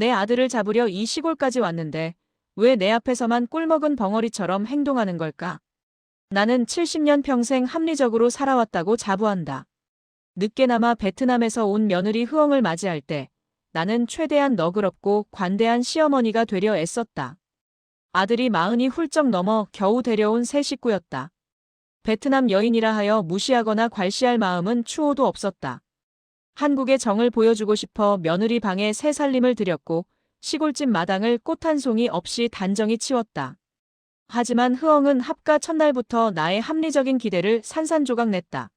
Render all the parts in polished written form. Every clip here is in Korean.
내 아들을 잡으려 이 시골까지 왔는데 왜 내 앞에서만 꿀먹은 벙어리처럼 행동하는 걸까? 나는 70년 평생 합리적으로 살아왔다고 자부한다. 늦게나마 베트남에서 온 며느리 흐엉을 맞이할 때 나는 최대한 너그럽고 관대한 시어머니가 되려 애썼다. 아들이 40이 훌쩍 넘어 겨우 데려온 새 식구였다. 베트남 여인이라 하여 무시하거나 괄시할 마음은 추호도 없었다. 한국의 정을 보여주고 싶어 며느리 방에 새 살림을 들였고 시골집 마당을 꽃 한 송이 없이 단정히 치웠다. 하지만 흐엉은 합가 첫날부터 나의 합리적인 기대를 산산조각 냈다.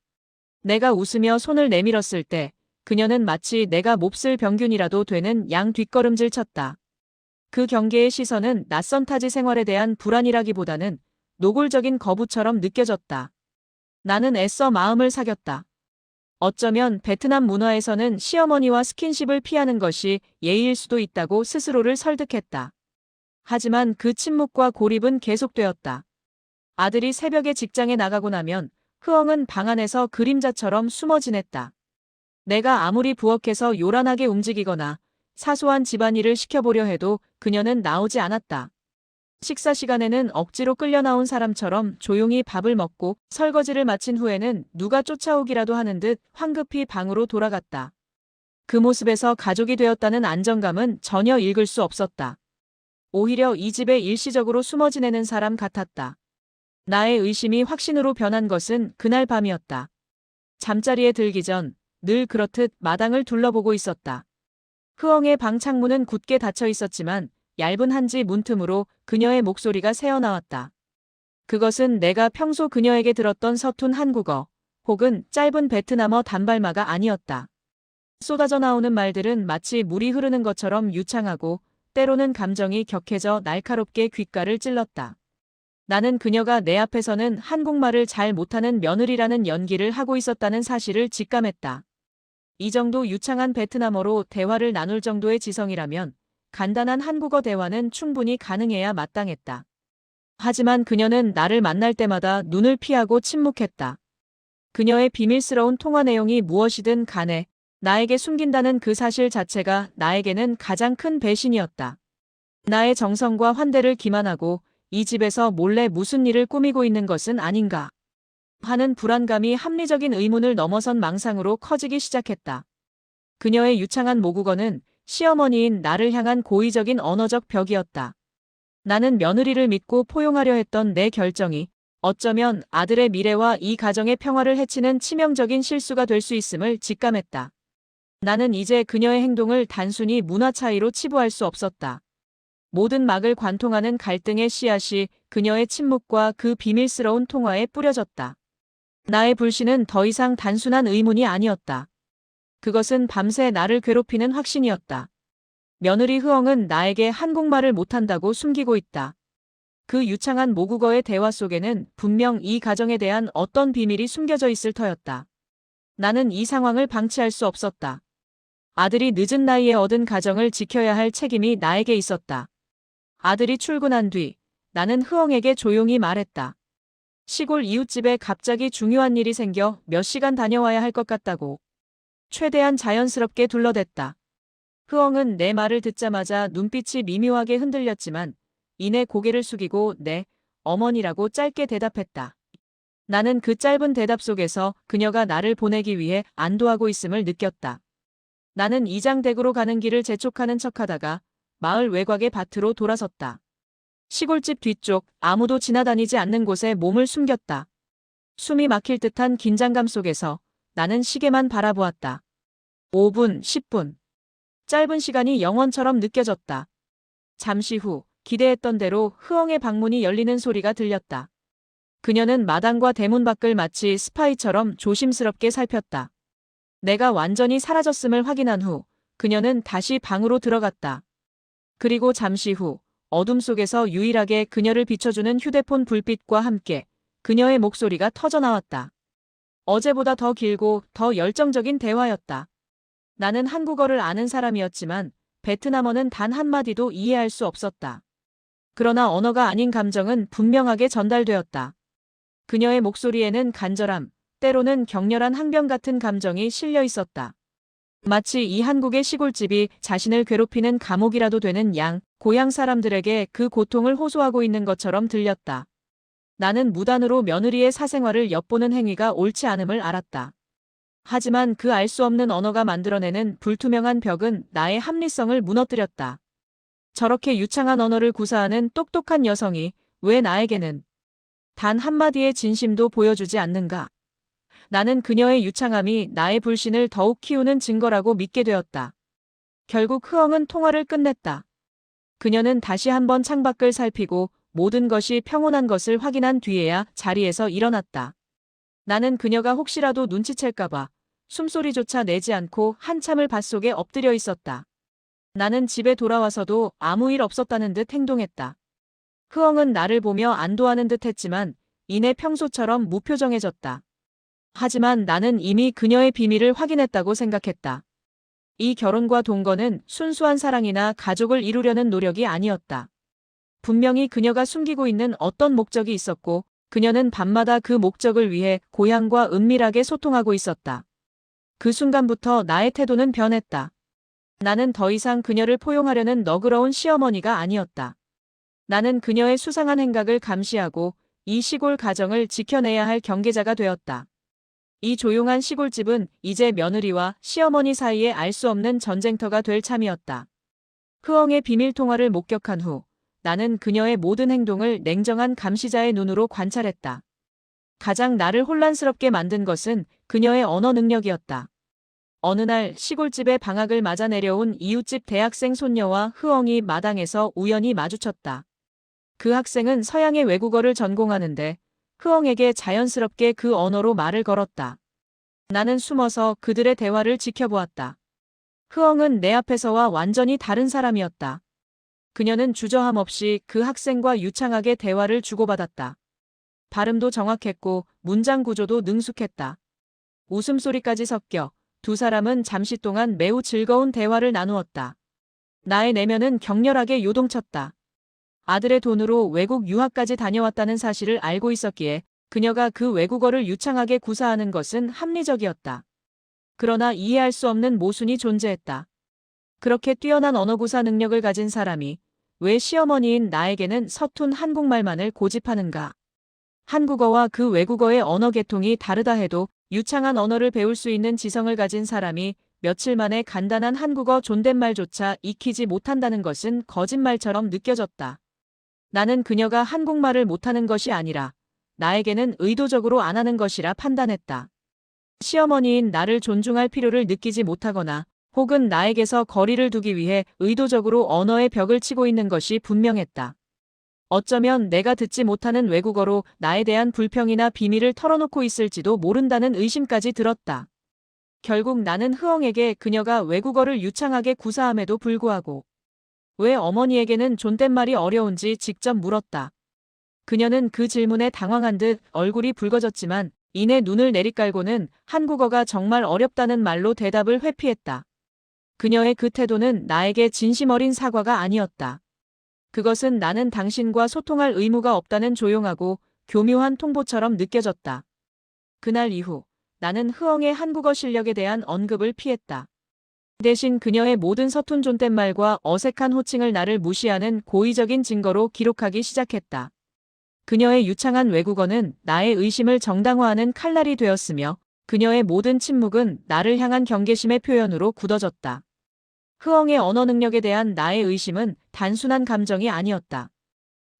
내가 웃으며 손을 내밀었을 때 그녀는 마치 내가 몹쓸 병균이라도 되는 양 뒷걸음질 쳤다. 그 경계의 시선은 낯선 타지 생활에 대한 불안이라기보다는 노골적인 거부처럼 느껴졌다. 나는 애써 마음을 사겼다. 어쩌면 베트남 문화에서는 시어머니와 스킨십을 피하는 것이 예의일 수도 있다고 스스로를 설득했다. 하지만 그 침묵과 고립은 계속되었다. 아들이 새벽에 직장에 나가고 나면 흐엉은 방 안에서 그림자처럼 숨어 지냈다. 내가 아무리 부엌에서 요란하게 움직이거나 사소한 집안일을 시켜보려 해도 그녀는 나오지 않았다. 식사 시간에는 억지로 끌려 나온 사람처럼 조용히 밥을 먹고 설거지를 마친 후에는 누가 쫓아오기라도 하는 듯 황급히 방으로 돌아갔다. 그 모습에서 가족이 되었다는 안정감은 전혀 읽을 수 없었다. 오히려 이 집에 일시적으로 숨어 지내는 사람 같았다. 나의 의심이 확신으로 변한 것은 그날 밤이었다. 잠자리에 들기 전 늘 그렇듯 마당을 둘러보고 있었다. 흐엉의 방 창문은 굳게 닫혀 있었지만 얇은 한지 문틈으로 그녀의 목소리가 새어나왔다. 그것은 내가 평소 그녀에게 들었던 서툰 한국어 혹은 짧은 베트남어 단발마가 아니었다. 쏟아져 나오는 말들은 마치 물이 흐르는 것처럼 유창하고 때로는 감정이 격해져 날카롭게 귓가를 찔렀다. 나는 그녀가 내 앞에서는 한국말을 잘 못하는 며느리라는 연기를 하고 있었다는 사실을 직감했다. 이 정도 유창한 베트남어로 대화를 나눌 정도의 지성이라면 간단한 한국어 대화는 충분히 가능해야 마땅했다. 하지만 그녀는 나를 만날 때마다 눈을 피하고 침묵했다. 그녀의 비밀스러운 통화 내용이 무엇이든 간에 나에게 숨긴다는 그 사실 자체가 나에게는 가장 큰 배신이었다. 나의 정성과 환대를 기만하고 이 집에서 몰래 무슨 일을 꾸미고 있는 것은 아닌가 하는 불안감이 합리적인 의문을 넘어선 망상으로 커지기 시작했다. 그녀의 유창한 모국어는 시어머니인 나를 향한 고의적인 언어적 벽이었다. 나는 며느리를 믿고 포용하려 했던 내 결정이 어쩌면 아들의 미래와 이 가정의 평화를 해치는 치명적인 실수가 될 수 있음을 직감했다. 나는 이제 그녀의 행동을 단순히 문화 차이로 치부할 수 없었다. 모든 막을 관통하는 갈등의 씨앗이 그녀의 침묵과 그 비밀스러운 통화에 뿌려졌다. 나의 불신은 더 이상 단순한 의문이 아니었다. 그것은 밤새 나를 괴롭히는 확신이었다. 며느리 흐엉은 나에게 한국말을 못한다고 숨기고 있다. 그 유창한 모국어의 대화 속에는 분명 이 가정에 대한 어떤 비밀이 숨겨져 있을 터였다. 나는 이 상황을 방치할 수 없었다. 아들이 늦은 나이에 얻은 가정을 지켜야 할 책임이 나에게 있었다. 아들이 출근한 뒤 나는 흐엉에게 조용히 말했다. 시골 이웃집에 갑자기 중요한 일이 생겨 몇 시간 다녀와야 할 것 같다고. 최대한 자연스럽게 둘러댔다. 흐엉은 내 말을 듣자마자 눈빛이 미묘하게 흔들렸지만 이내 고개를 숙이고 네, 어머니라고 짧게 대답했다. 나는 그 짧은 대답 속에서 그녀가 나를 보내기 위해 안도하고 있음을 느꼈다. 나는 이장댁으로 가는 길을 재촉하는 척하다가 마을 외곽의 밭으로 돌아섰다. 시골집 뒤쪽 아무도 지나다니지 않는 곳에 몸을 숨겼다. 숨이 막힐 듯한 긴장감 속에서 나는 시계만 바라보았다. 5분, 10분. 짧은 시간이 영원처럼 느껴졌다. 잠시 후 기대했던 대로 흐엉의 방문이 열리는 소리가 들렸다. 그녀는 마당과 대문 밖을 마치 스파이처럼 조심스럽게 살폈다. 내가 완전히 사라졌음을 확인한 후 그녀는 다시 방으로 들어갔다. 그리고 잠시 후 어둠 속에서 유일하게 그녀를 비춰주는 휴대폰 불빛과 함께 그녀의 목소리가 터져나왔다. 어제보다 더 길고 더 열정적인 대화였다. 나는 한국어를 아는 사람이었지만 베트남어는 단 한마디도 이해할 수 없었다. 그러나 언어가 아닌 감정은 분명하게 전달되었다. 그녀의 목소리에는 간절함, 때로는 격렬한 항변 같은 감정이 실려 있었다. 마치 이 한국의 시골집이 자신을 괴롭히는 감옥이라도 되는 양, 고향 사람들에게 그 고통을 호소하고 있는 것처럼 들렸다. 나는 무단으로 며느리의 사생활을 엿보는 행위가 옳지 않음을 알았다. 하지만 그 알 수 없는 언어가 만들어내는 불투명한 벽은 나의 합리성을 무너뜨렸다. 저렇게 유창한 언어를 구사하는 똑똑한 여성이 왜 나에게는 단 한마디의 진심도 보여주지 않는가? 나는 그녀의 유창함이 나의 불신을 더욱 키우는 증거라고 믿게 되었다. 결국 흐엉은 통화를 끝냈다. 그녀는 다시 한번 창밖을 살피고 모든 것이 평온한 것을 확인한 뒤에야 자리에서 일어났다. 나는 그녀가 혹시라도 눈치챌까봐 숨소리조차 내지 않고 한참을 밭속에 엎드려 있었다. 나는 집에 돌아와서도 아무 일 없었다는 듯 행동했다. 흐엉은 나를 보며 안도하는 듯 했지만 이내 평소처럼 무표정해졌다. 하지만 나는 이미 그녀의 비밀을 확인했다고 생각했다. 이 결혼과 동거는 순수한 사랑이나 가족을 이루려는 노력이 아니었다. 분명히 그녀가 숨기고 있는 어떤 목적이 있었고 그녀는 밤마다 그 목적을 위해 고향과 은밀하게 소통하고 있었다. 그 순간부터 나의 태도는 변했다. 나는 더 이상 그녀를 포용하려는 너그러운 시어머니가 아니었다. 나는 그녀의 수상한 행각을 감시하고 이 시골 가정을 지켜내야 할 경계자가 되었다. 이 조용한 시골집은 이제 며느리와 시어머니 사이에 알 수 없는 전쟁터가 될 참이었다. 흐엉의 비밀 통화를 목격한 후 나는 그녀의 모든 행동을 냉정한 감시자의 눈으로 관찰했다. 가장 나를 혼란스럽게 만든 것은 그녀의 언어 능력이었다. 어느 날 시골집에 방학을 맞아 내려온 이웃집 대학생 손녀와 흐엉이 마당에서 우연히 마주쳤다. 그 학생은 서양의 외국어를 전공하는데 흐엉에게 자연스럽게 그 언어로 말을 걸었다. 나는 숨어서 그들의 대화를 지켜보았다. 흐엉은 내 앞에서와 완전히 다른 사람이었다. 그녀는 주저함 없이 그 학생과 유창하게 대화를 주고받았다. 발음도 정확했고 문장 구조도 능숙했다. 웃음소리까지 섞여 두 사람은 잠시 동안 매우 즐거운 대화를 나누었다. 나의 내면은 격렬하게 요동쳤다. 아들의 돈으로 외국 유학까지 다녀왔다는 사실을 알고 있었기에 그녀가 그 외국어를 유창하게 구사하는 것은 합리적이었다. 그러나 이해할 수 없는 모순이 존재했다. 그렇게 뛰어난 언어 구사 능력을 가진 사람이 왜 시어머니인 나에게는 서툰 한국말만을 고집하는가? 한국어와 그 외국어의 언어 계통이 다르다 해도 유창한 언어를 배울 수 있는 지성을 가진 사람이 며칠 만에 간단한 한국어 존댓말조차 익히지 못한다는 것은 거짓말처럼 느껴졌다. 나는 그녀가 한국말을 못하는 것이 아니라 나에게는 의도적으로 안 하는 것이라 판단했다. 시어머니인 나를 존중할 필요를 느끼지 못하거나 혹은 나에게서 거리를 두기 위해 의도적으로 언어의 벽을 치고 있는 것이 분명했다. 어쩌면 내가 듣지 못하는 외국어로 나에 대한 불평이나 비밀을 털어놓고 있을지도 모른다는 의심까지 들었다. 결국 나는 흐엉에게 그녀가 외국어를 유창하게 구사함에도 불구하고 왜 어머니에게는 존댓말이 어려운지 직접 물었다. 그녀는 그 질문에 당황한 듯 얼굴이 붉어졌지만 이내 눈을 내리깔고는 한국어가 정말 어렵다는 말로 대답을 회피했다. 그녀의 그 태도는 나에게 진심 어린 사과가 아니었다. 그것은 나는 당신과 소통할 의무가 없다는 조용하고 교묘한 통보처럼 느껴졌다. 그날 이후 나는 흐엉의 한국어 실력에 대한 언급을 피했다. 대신 그녀의 모든 서툰 존댓말과 어색한 호칭을 나를 무시하는 고의적인 증거로 기록하기 시작했다. 그녀의 유창한 외국어는 나의 의심을 정당화하는 칼날이 되었으며 그녀의 모든 침묵은 나를 향한 경계심의 표현으로 굳어졌다. 흐엉의 언어 능력에 대한 나의 의심은 단순한 감정이 아니었다.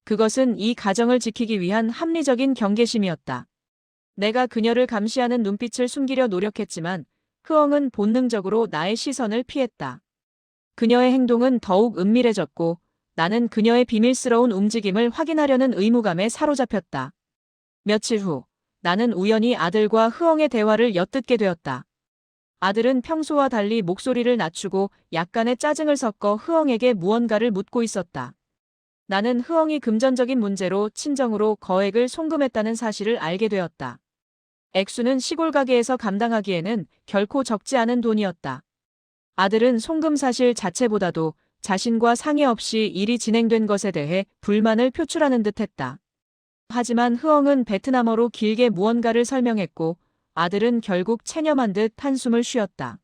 그것은 이 가정을 지키기 위한 합리적인 경계심이었다. 내가 그녀를 감시하는 눈빛을 숨기려 노력했지만 흐엉은 본능적으로 나의 시선을 피했다. 그녀의 행동은 더욱 은밀해졌고 나는 그녀의 비밀스러운 움직임을 확인하려는 의무감에 사로잡혔다. 며칠 후 나는 우연히 아들과 흐엉의 대화를 엿듣게 되었다. 아들은 평소와 달리 목소리를 낮추고 약간의 짜증을 섞어 흐엉에게 무언가를 묻고 있었다. 나는 흐엉이 금전적인 문제로 친정으로 거액을 송금했다는 사실을 알게 되었다. 액수는 시골 가게에서 감당하기에는 결코 적지 않은 돈이었다. 아들은 송금 사실 자체보다도 자신과 상의 없이 일이 진행된 것에 대해 불만을 표출하는 듯했다. 하지만 흐엉은 베트남어로 길게 무언가를 설명했고 아들은 결국 체념한 듯 한숨을 쉬었다.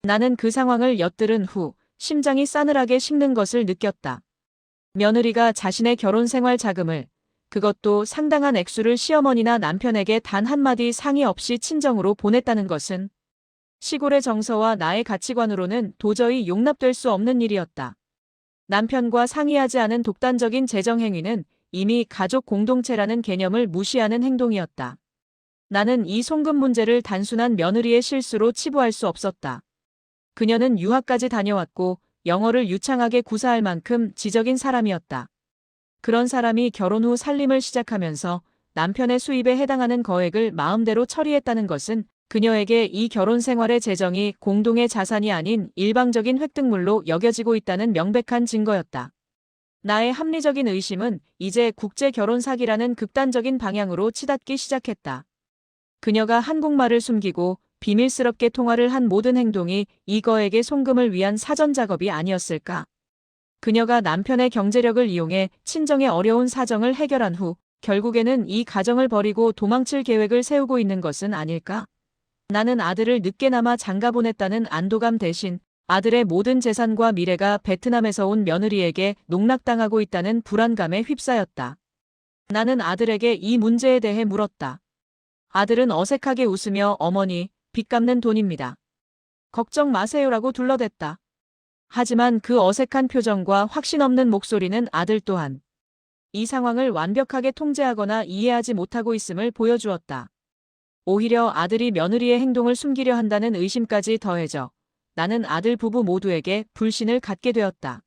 나는 그 상황을 엿들은 후 심장이 싸늘하게 식는 것을 느꼈다. 며느리가 자신의 결혼 생활 자금을, 그것도 상당한 액수를 시어머니나 남편에게 단 한마디 상의 없이 친정으로 보냈다는 것은 시골의 정서와 나의 가치관으로는 도저히 용납될 수 없는 일이었다. 남편과 상의하지 않은 독단적인 재정 행위는 이미 가족 공동체라는 개념을 무시하는 행동이었다. 나는 이 송금 문제를 단순한 며느리의 실수로 치부할 수 없었다. 그녀는 유학까지 다녀왔고 영어를 유창하게 구사할 만큼 지적인 사람이었다. 그런 사람이 결혼 후 살림을 시작하면서 남편의 수입에 해당하는 거액을 마음대로 처리했다는 것은 그녀에게 이 결혼 생활의 재정이 공동의 자산이 아닌 일방적인 획득물로 여겨지고 있다는 명백한 증거였다. 나의 합리적인 의심은 이제 국제 결혼 사기라는 극단적인 방향으로 치닫기 시작했다. 그녀가 한국말을 숨기고 비밀스럽게 통화를 한 모든 행동이 이 거액의 송금을 위한 사전 작업이 아니었을까? 그녀가 남편의 경제력을 이용해 친정의 어려운 사정을 해결한 후 결국에는 이 가정을 버리고 도망칠 계획을 세우고 있는 것은 아닐까? 나는 아들을 늦게나마 장가 보냈다는 안도감 대신 아들의 모든 재산과 미래가 베트남에서 온 며느리에게 농락당하고 있다는 불안감에 휩싸였다. 나는 아들에게 이 문제에 대해 물었다. 아들은 어색하게 웃으며 어머니, 빚 갚는 돈입니다. 걱정 마세요라고 둘러댔다. 하지만 그 어색한 표정과 확신 없는 목소리는 아들 또한 이 상황을 완벽하게 통제하거나 이해하지 못하고 있음을 보여주었다. 오히려 아들이 며느리의 행동을 숨기려 한다는 의심까지 더해져 나는 아들 부부 모두에게 불신을 갖게 되었다.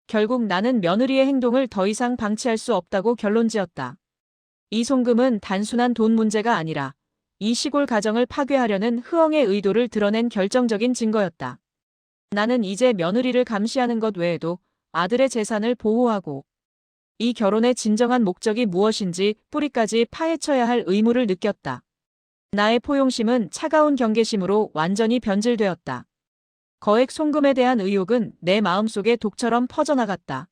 결국 나는 며느리의 행동을 더 이상 방치할 수 없다고 결론지었다. 이 송금은 단순한 돈 문제가 아니라 이 시골 가정을 파괴하려는 흐엉의 의도를 드러낸 결정적인 증거였다. 나는 이제 며느리를 감시하는 것 외에도 아들의 재산을 보호하고 이 결혼의 진정한 목적이 무엇인지 뿌리까지 파헤쳐야 할 의무를 느꼈다. 나의 포용심은 차가운 경계심으로 완전히 변질되었다. 거액 송금에 대한 의혹은 내 마음속에 독처럼 퍼져나갔다.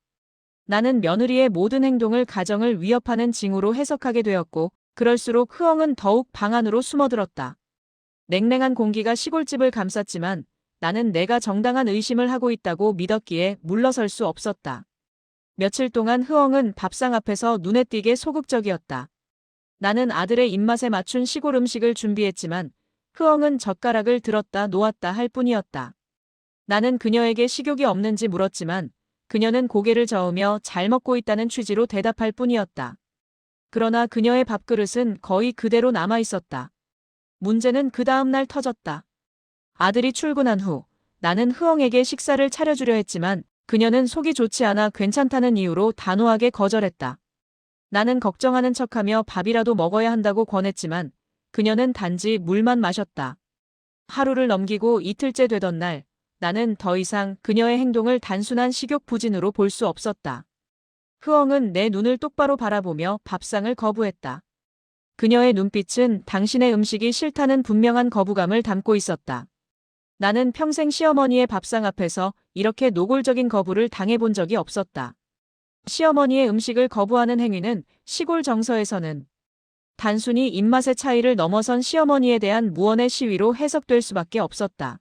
나는 며느리의 모든 행동을 가정을 위협하는 징후로 해석하게 되었고 그럴수록 흐엉은 더욱 방 안으로 숨어들었다. 냉랭한 공기가 시골집을 감쌌지만 나는 내가 정당한 의심을 하고 있다고 믿었기에 물러설 수 없었다. 며칠 동안 흐엉은 밥상 앞에서 눈에 띄게 소극적이었다. 나는 아들의 입맛에 맞춘 시골 음식을 준비했지만 흐엉은 젓가락을 들었다 놓았다 할 뿐이었다. 나는 그녀에게 식욕이 없는지 물었지만 그녀는 고개를 저으며 잘 먹고 있다는 취지로 대답할 뿐이었다. 그러나 그녀의 밥그릇은 거의 그대로 남아 있었다. 문제는 그 다음 날 터졌다. 아들이 출근한 후 나는 흐엉에게 식사를 차려주려 했지만 그녀는 속이 좋지 않아 괜찮다는 이유로 단호하게 거절했다. 나는 걱정하는 척하며 밥이라도 먹어야 한다고 권했지만 그녀는 단지 물만 마셨다. 하루를 넘기고 이틀째 되던 날 나는 더 이상 그녀의 행동을 단순한 식욕 부진으로 볼 수 없었다. 흐엉은 내 눈을 똑바로 바라보며 밥상을 거부했다. 그녀의 눈빛은 당신의 음식이 싫다는 분명한 거부감을 담고 있었다. 나는 평생 시어머니의 밥상 앞에서 이렇게 노골적인 거부를 당해본 적이 없었다. 시어머니의 음식을 거부하는 행위는 시골 정서에서는 단순히 입맛의 차이를 넘어선 시어머니에 대한 무언의 시위로 해석될 수밖에 없었다.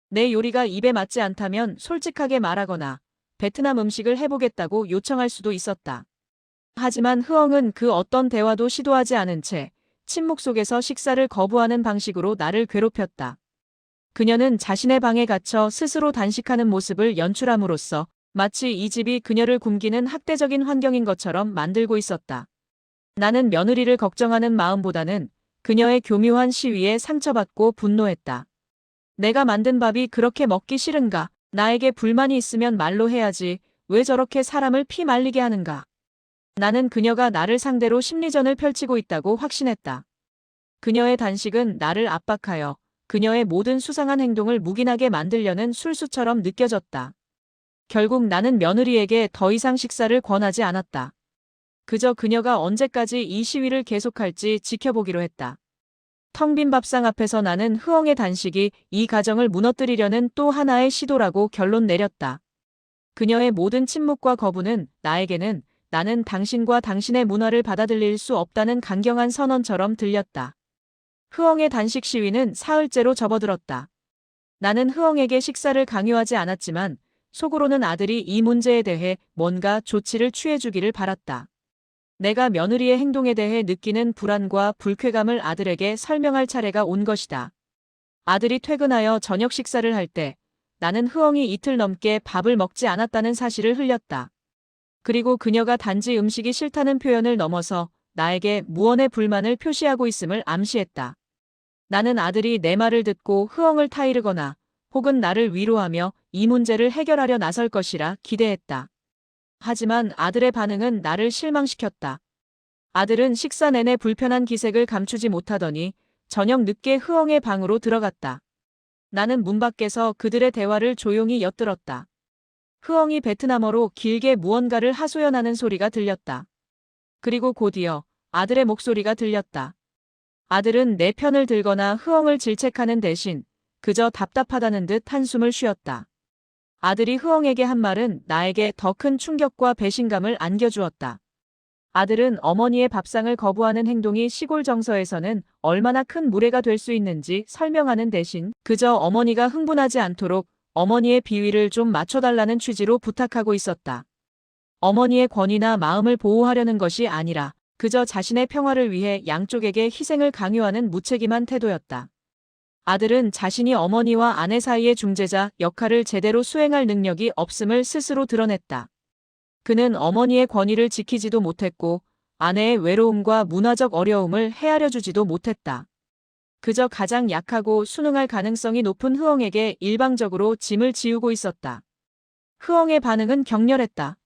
내 요리가 입에 맞지 않다면 솔직하게 말하거나 베트남 음식을 해보겠다고 요청할 수도 있었다. 하지만 흐엉은 그 어떤 대화도 시도하지 않은 채 침묵 속에서 식사를 거부하는 방식으로 나를 괴롭혔다. 그녀는 자신의 방에 갇혀 스스로 단식하는 모습을 연출함으로써 마치 이 집이 그녀를 굶기는 학대적인 환경인 것처럼 만들고 있었다. 나는 며느리를 걱정하는 마음보다는 그녀의 교묘한 시위에 상처받고 분노했다. 내가 만든 밥이 그렇게 먹기 싫은가? 나에게 불만이 있으면 말로 해야지. 왜 저렇게 사람을 피 말리게 하는가? 나는 그녀가 나를 상대로 심리전을 펼치고 있다고 확신했다. 그녀의 단식은 나를 압박하여 그녀의 모든 수상한 행동을 묵인하게 만들려는 술수처럼 느껴졌다. 결국 나는 며느리에게 더 이상 식사를 권하지 않았다. 그저 그녀가 언제까지 이 시위를 계속할지 지켜보기로 했다. 텅 빈 밥상 앞에서 나는 흐엉의 단식이 이 가정을 무너뜨리려는 또 하나의 시도라고 결론 내렸다. 그녀의 모든 침묵과 거부는 나에게는 나는 당신과 당신의 문화를 받아들일 수 없다는 강경한 선언처럼 들렸다. 흐엉의 단식 시위는 사흘째로 접어들었다. 나는 흐엉에게 식사를 강요하지 않았지만 속으로는 아들이 이 문제에 대해 뭔가 조치를 취해주기를 바랐다. 내가 며느리의 행동에 대해 느끼는 불안과 불쾌감을 아들에게 설명할 차례가 온 것이다. 아들이 퇴근하여 저녁 식사를 할 때 나는 흐엉이 이틀 넘게 밥을 먹지 않았다는 사실을 흘렸다. 그리고 그녀가 단지 음식이 싫다는 표현을 넘어서 나에게 무언의 불만을 표시하고 있음을 암시했다. 나는 아들이 내 말을 듣고 흐엉을 타이르거나 혹은 나를 위로하며 이 문제를 해결하려 나설 것이라 기대했다. 하지만 아들의 반응은 나를 실망시켰다. 아들은 식사 내내 불편한 기색을 감추지 못하더니 저녁 늦게 흐엉의 방으로 들어갔다. 나는 문 밖에서 그들의 대화를 조용히 엿들었다. 흐엉이 베트남어로 길게 무언가를 하소연하는 소리가 들렸다. 그리고 곧이어 아들의 목소리가 들렸다. 아들은 내 편을 들거나 흐엉을 질책하는 대신 그저 답답하다는 듯 한숨을 쉬었다. 아들이 흐엉에게 한 말은 나에게 더 큰 충격과 배신감을 안겨주었다. 아들은 어머니의 밥상을 거부하는 행동이 시골 정서에서는 얼마나 큰 무례가 될 수 있는지 설명하는 대신 그저 어머니가 흥분하지 않도록 어머니의 비위를 좀 맞춰달라는 취지로 부탁하고 있었다. 어머니의 권위나 마음을 보호하려는 것이 아니라 그저 자신의 평화를 위해 양쪽에게 희생을 강요하는 무책임한 태도였다. 아들은 자신이 어머니와 아내 사이의 중재자 역할을 제대로 수행할 능력이 없음을 스스로 드러냈다. 그는 어머니의 권위를 지키지도 못했고 아내의 외로움과 문화적 어려움을 헤아려 주지도 못했다. 그저 가장 약하고 순응할 가능성이 높은 흐엉에게 일방적으로 짐을 지우고 있었다. 흐엉의 반응은 격렬했다.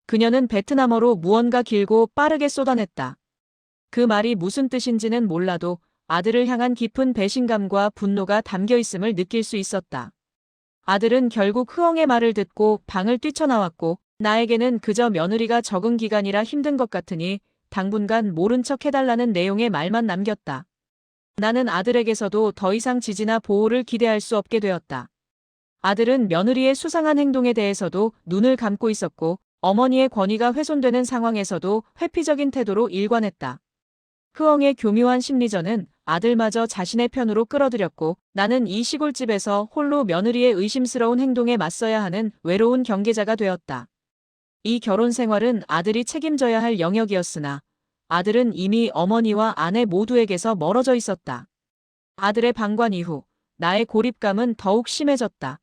그녀는 베트남어로 무언가 길고 빠르게 쏟아냈다. 그 말이 무슨 뜻인지는 몰라도 아들을 향한 깊은 배신감과 분노가 담겨 있음을 느낄 수 있었다. 아들은 결국 흐엉의 말을 듣고 방을 뛰쳐나왔고 나에게는 그저 며느리가 적응 기간이라 힘든 것 같으니 당분간 모른 척 해달라는 내용의 말만 남겼다. 나는 아들에게서도 더 이상 지지나 보호를 기대할 수 없게 되었다. 아들은 며느리의 수상한 행동에 대해서도 눈을 감고 있었고 어머니의 권위가 훼손되는 상황에서도 회피적인 태도로 일관했다. 흐엉의 교묘한 심리전은 아들마저 자신의 편으로 끌어들였고 나는 이 시골집에서 홀로 며느리의 의심스러운 행동에 맞서야 하는 외로운 경계자가 되었다. 이 결혼 생활은 아들이 책임져야 할 영역이었으나 아들은 이미 어머니와 아내 모두에게서 멀어져 있었다. 아들의 방관 이후 나의 고립감은 더욱 심해졌다.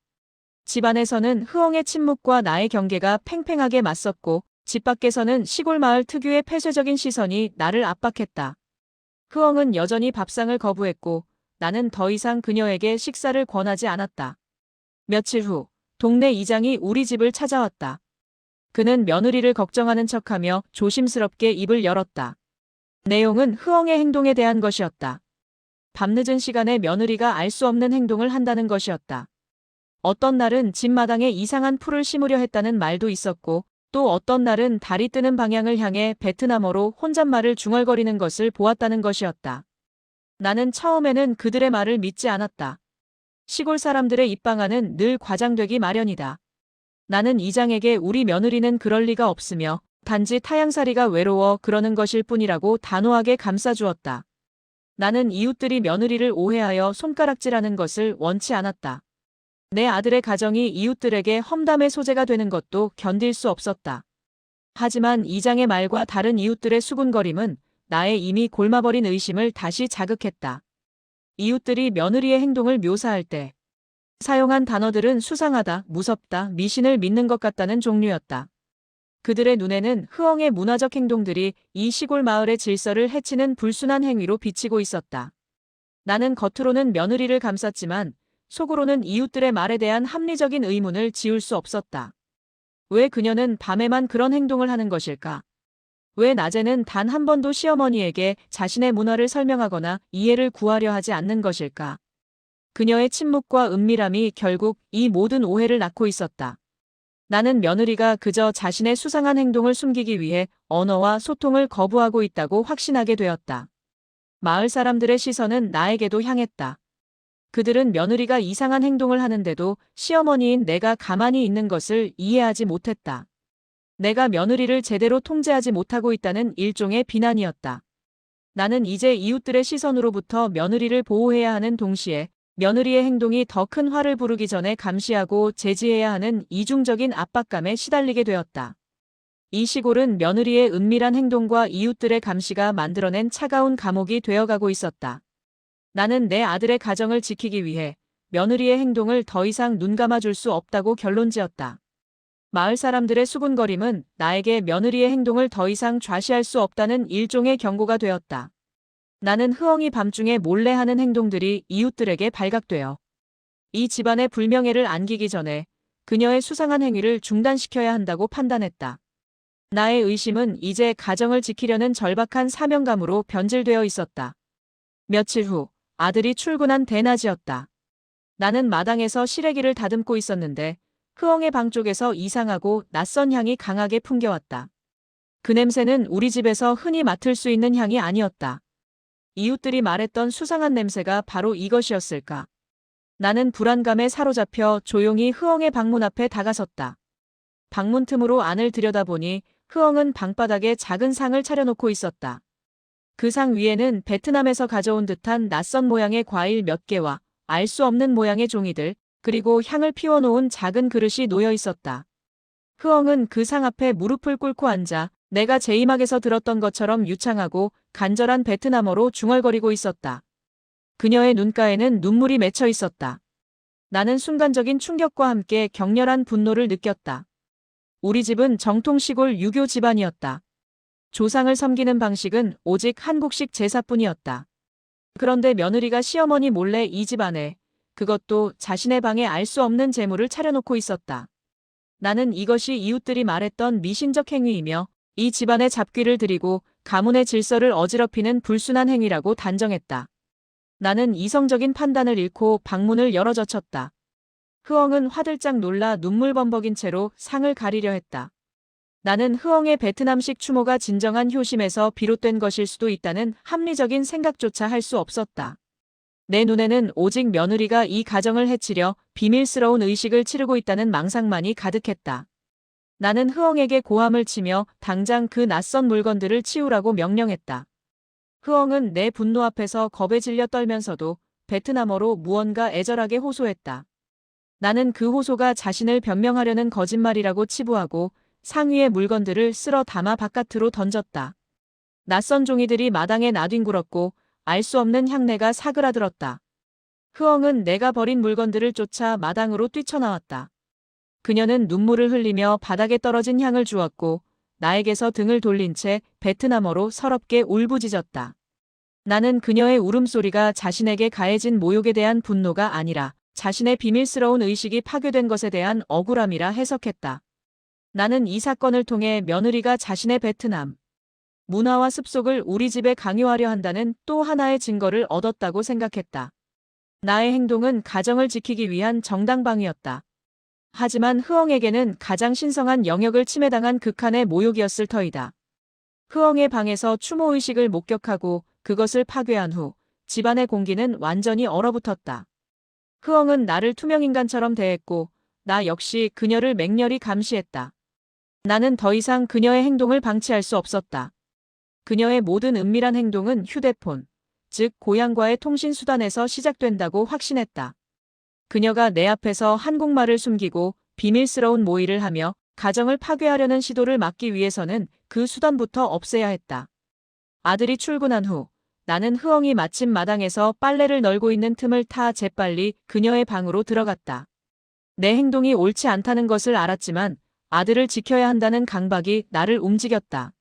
집안에서는 흐엉의 침묵과 나의 경계가 팽팽하게 맞섰고 집 밖에서는 시골 마을 특유의 폐쇄적인 시선이 나를 압박했다. 흐엉은 여전히 밥상을 거부했고 나는 더 이상 그녀에게 식사를 권하지 않았다. 며칠 후 동네 이장이 우리 집을 찾아왔다. 그는 며느리를 걱정하는 척하며 조심스럽게 입을 열었다. 내용은 흐엉의 행동에 대한 것이었다. 밤늦은 시간에 며느리가 알 수 없는 행동을 한다는 것이었다. 어떤 날은 집 마당에 이상한 풀을 심으려 했다는 말도 있었고 또 어떤 날은 달이 뜨는 방향을 향해 베트남어로 혼잣말을 중얼거리는 것을 보았다는 것이었다. 나는 처음에는 그들의 말을 믿지 않았다. 시골 사람들의 입방아는 늘 과장되기 마련이다. 나는 이장에게 우리 며느리는 그럴 리가 없으며 단지 타양살이가 외로워 그러는 것일 뿐이라고 단호하게 감싸주었다. 나는 이웃들이 며느리를 오해하여 손가락질하는 것을 원치 않았다. 내 아들의 가정이 이웃들에게 험담의 소재가 되는 것도 견딜 수 없었다. 하지만 이장의 말과 다른 이웃들의 수군거림은 나의 이미 골마버린 의심을 다시 자극했다. 이웃들이 며느리의 행동을 묘사할 때 사용한 단어들은 수상하다, 무섭다, 미신을 믿는 것 같다는 종류였다. 그들의 눈에는 흐엉의 문화적 행동들이 이 시골 마을의 질서를 해치는 불순한 행위로 비치고 있었다. 나는 겉으로는 며느리를 감쌌지만 속으로는 이웃들의 말에 대한 합리적인 의문을 지울 수 없었다. 왜 그녀는 밤에만 그런 행동을 하는 것일까? 왜 낮에는 단 한 번도 시어머니에게 자신의 문화를 설명하거나 이해를 구하려 하지 않는 것일까? 그녀의 침묵과 은밀함이 결국 이 모든 오해를 낳고 있었다. 나는 며느리가 그저 자신의 수상한 행동을 숨기기 위해 언어와 소통을 거부하고 있다고 확신하게 되었다. 마을 사람들의 시선은 나에게도 향했다. 그들은 며느리가 이상한 행동을 하는데도 시어머니인 내가 가만히 있는 것을 이해하지 못했다. 내가 며느리를 제대로 통제하지 못하고 있다는 일종의 비난이었다. 나는 이제 이웃들의 시선으로부터 며느리를 보호해야 하는 동시에 며느리의 행동이 더 큰 화를 부르기 전에 감시하고 제지해야 하는 이중적인 압박감에 시달리게 되었다. 이 시골은 며느리의 은밀한 행동과 이웃들의 감시가 만들어낸 차가운 감옥이 되어가고 있었다. 나는 내 아들의 가정을 지키기 위해 며느리의 행동을 더 이상 눈감아줄 수 없다고 결론지었다. 마을 사람들의 수군거림은 나에게 며느리의 행동을 더 이상 좌시할 수 없다는 일종의 경고가 되었다. 나는 흐엉이 밤중에 몰래 하는 행동들이 이웃들에게 발각되어 이 집안의 불명예를 안기기 전에 그녀의 수상한 행위를 중단시켜야 한다고 판단했다. 나의 의심은 이제 가정을 지키려는 절박한 사명감으로 변질되어 있었다. 며칠 후 아들이 출근한 대낮이었다. 나는 마당에서 시래기를 다듬고 있었는데 흐엉의 방 쪽에서 이상하고 낯선 향이 강하게 풍겨왔다. 그 냄새는 우리 집에서 흔히 맡을 수 있는 향이 아니었다. 이웃들이 말했던 수상한 냄새가 바로 이것이었을까? 나는 불안감에 사로잡혀 조용히 흐엉의 방문 앞에 다가섰다. 방문 틈으로 안을 들여다보니 흐엉은 방바닥에 작은 상을 차려놓고 있었다. 그 상 위에는 베트남에서 가져온 듯한 낯선 모양의 과일 몇 개와 알 수 없는 모양의 종이들, 그리고 향을 피워놓은 작은 그릇이 놓여 있었다. 흐엉은 그 상 앞에 무릎을 꿇고 앉아 내가 제이막에서 들었던 것처럼 유창하고 간절한 베트남어로 중얼거리고 있었다. 그녀의 눈가에는 눈물이 맺혀 있었다. 나는 순간적인 충격과 함께 격렬한 분노를 느꼈다. 우리 집은 정통 시골 유교 집안이었다. 조상을 섬기는 방식은 오직 한국식 제사뿐이었다. 그런데 며느리가 시어머니 몰래 이 집안에, 그것도 자신의 방에 알 수 없는 재물을 차려놓고 있었다. 나는 이것이 이웃들이 말했던 미신적 행위이며 이 집안의 잡귀를 들이고 가문의 질서를 어지럽히는 불순한 행위라고 단정했다. 나는 이성적인 판단을 잃고 방문을 열어젖혔다. 흐엉은 화들짝 놀라 눈물 범벅인 채로 상을 가리려 했다. 나는 흐엉의 베트남식 추모가 진정한 효심에서 비롯된 것일 수도 있다는 합리적인 생각조차 할 수 없었다. 내 눈에는 오직 며느리가 이 가정을 해치려 비밀스러운 의식을 치르고 있다는 망상만이 가득했다. 나는 흐엉에게 고함을 치며 당장 그 낯선 물건들을 치우라고 명령했다. 흐엉은 내 분노 앞에서 겁에 질려 떨면서도 베트남어로 무언가 애절하게 호소했다. 나는 그 호소가 자신을 변명하려는 거짓말이라고 치부하고 상위의 물건들을 쓸어 담아 바깥으로 던졌다. 낯선 종이들이 마당에 나뒹굴었고 알 수 없는 향내가 사그라들었다. 흐엉은 내가 버린 물건들을 쫓아 마당으로 뛰쳐나왔다. 그녀는 눈물을 흘리며 바닥에 떨어진 향을 주웠고 나에게서 등을 돌린 채 베트남어로 서럽게 울부짖었다. 나는 그녀의 울음소리가 자신에게 가해진 모욕에 대한 분노가 아니라 자신의 비밀스러운 의식이 파괴된 것에 대한 억울함이라 해석했다. 나는 이 사건을 통해 며느리가 자신의 베트남 문화와 습속을 우리 집에 강요하려 한다는 또 하나의 증거를 얻었다고 생각했다. 나의 행동은 가정을 지키기 위한 정당방위였다. 하지만 흐엉에게는 가장 신성한 영역을 침해당한 극한의 모욕이었을 터이다. 흐엉의 방에서 추모의식을 목격하고 그것을 파괴한 후 집안의 공기는 완전히 얼어붙었다. 흐엉은 나를 투명인간처럼 대했고 나 역시 그녀를 맹렬히 감시했다. 나는 더 이상 그녀의 행동을 방치할 수 없었다. 그녀의 모든 은밀한 행동은 휴대폰, 즉 고향과의 통신수단에서 시작된다고 확신했다. 그녀가 내 앞에서 한국말을 숨기고 비밀스러운 모의를 하며 가정을 파괴하려는 시도를 막기 위해서는 그 수단부터 없애야 했다. 아들이 출근한 후 나는 흐엉이 마침 마당에서 빨래를 널고 있는 틈을 타 재빨리 그녀의 방으로 들어갔다. 내 행동이 옳지 않다는 것을 알았지만 아들을 지켜야 한다는 강박이 나를 움직였다.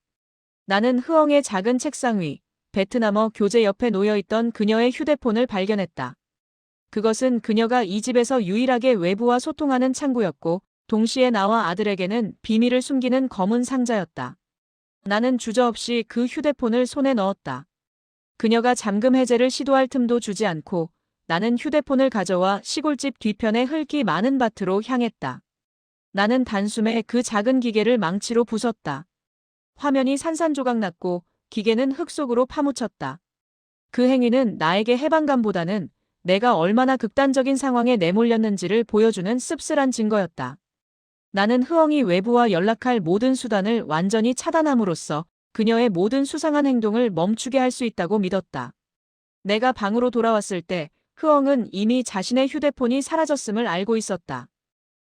나는 흐엉의 작은 책상 위 베트남어 교재 옆에 놓여있던 그녀의 휴대폰을 발견했다. 그것은 그녀가 이 집에서 유일하게 외부와 소통하는 창구였고 동시에 나와 아들에게는 비밀을 숨기는 검은 상자였다. 나는 주저없이 그 휴대폰을 손에 넣었다. 그녀가 잠금 해제를 시도할 틈도 주지 않고 나는 휴대폰을 가져와 시골집 뒤편의 흙이 많은 밭으로 향했다. 나는 단숨에 그 작은 기계를 망치로 부쉈다. 화면이 산산조각 났고 기계는 흙 속으로 파묻혔다. 그 행위는 나에게 해방감보다는 내가 얼마나 극단적인 상황에 내몰렸는지를 보여주는 씁쓸한 증거였다. 나는 흐엉이 외부와 연락할 모든 수단을 완전히 차단함으로써 그녀의 모든 수상한 행동을 멈추게 할 수 있다고 믿었다. 내가 방으로 돌아왔을 때 흐엉은 이미 자신의 휴대폰이 사라졌음을 알고 있었다.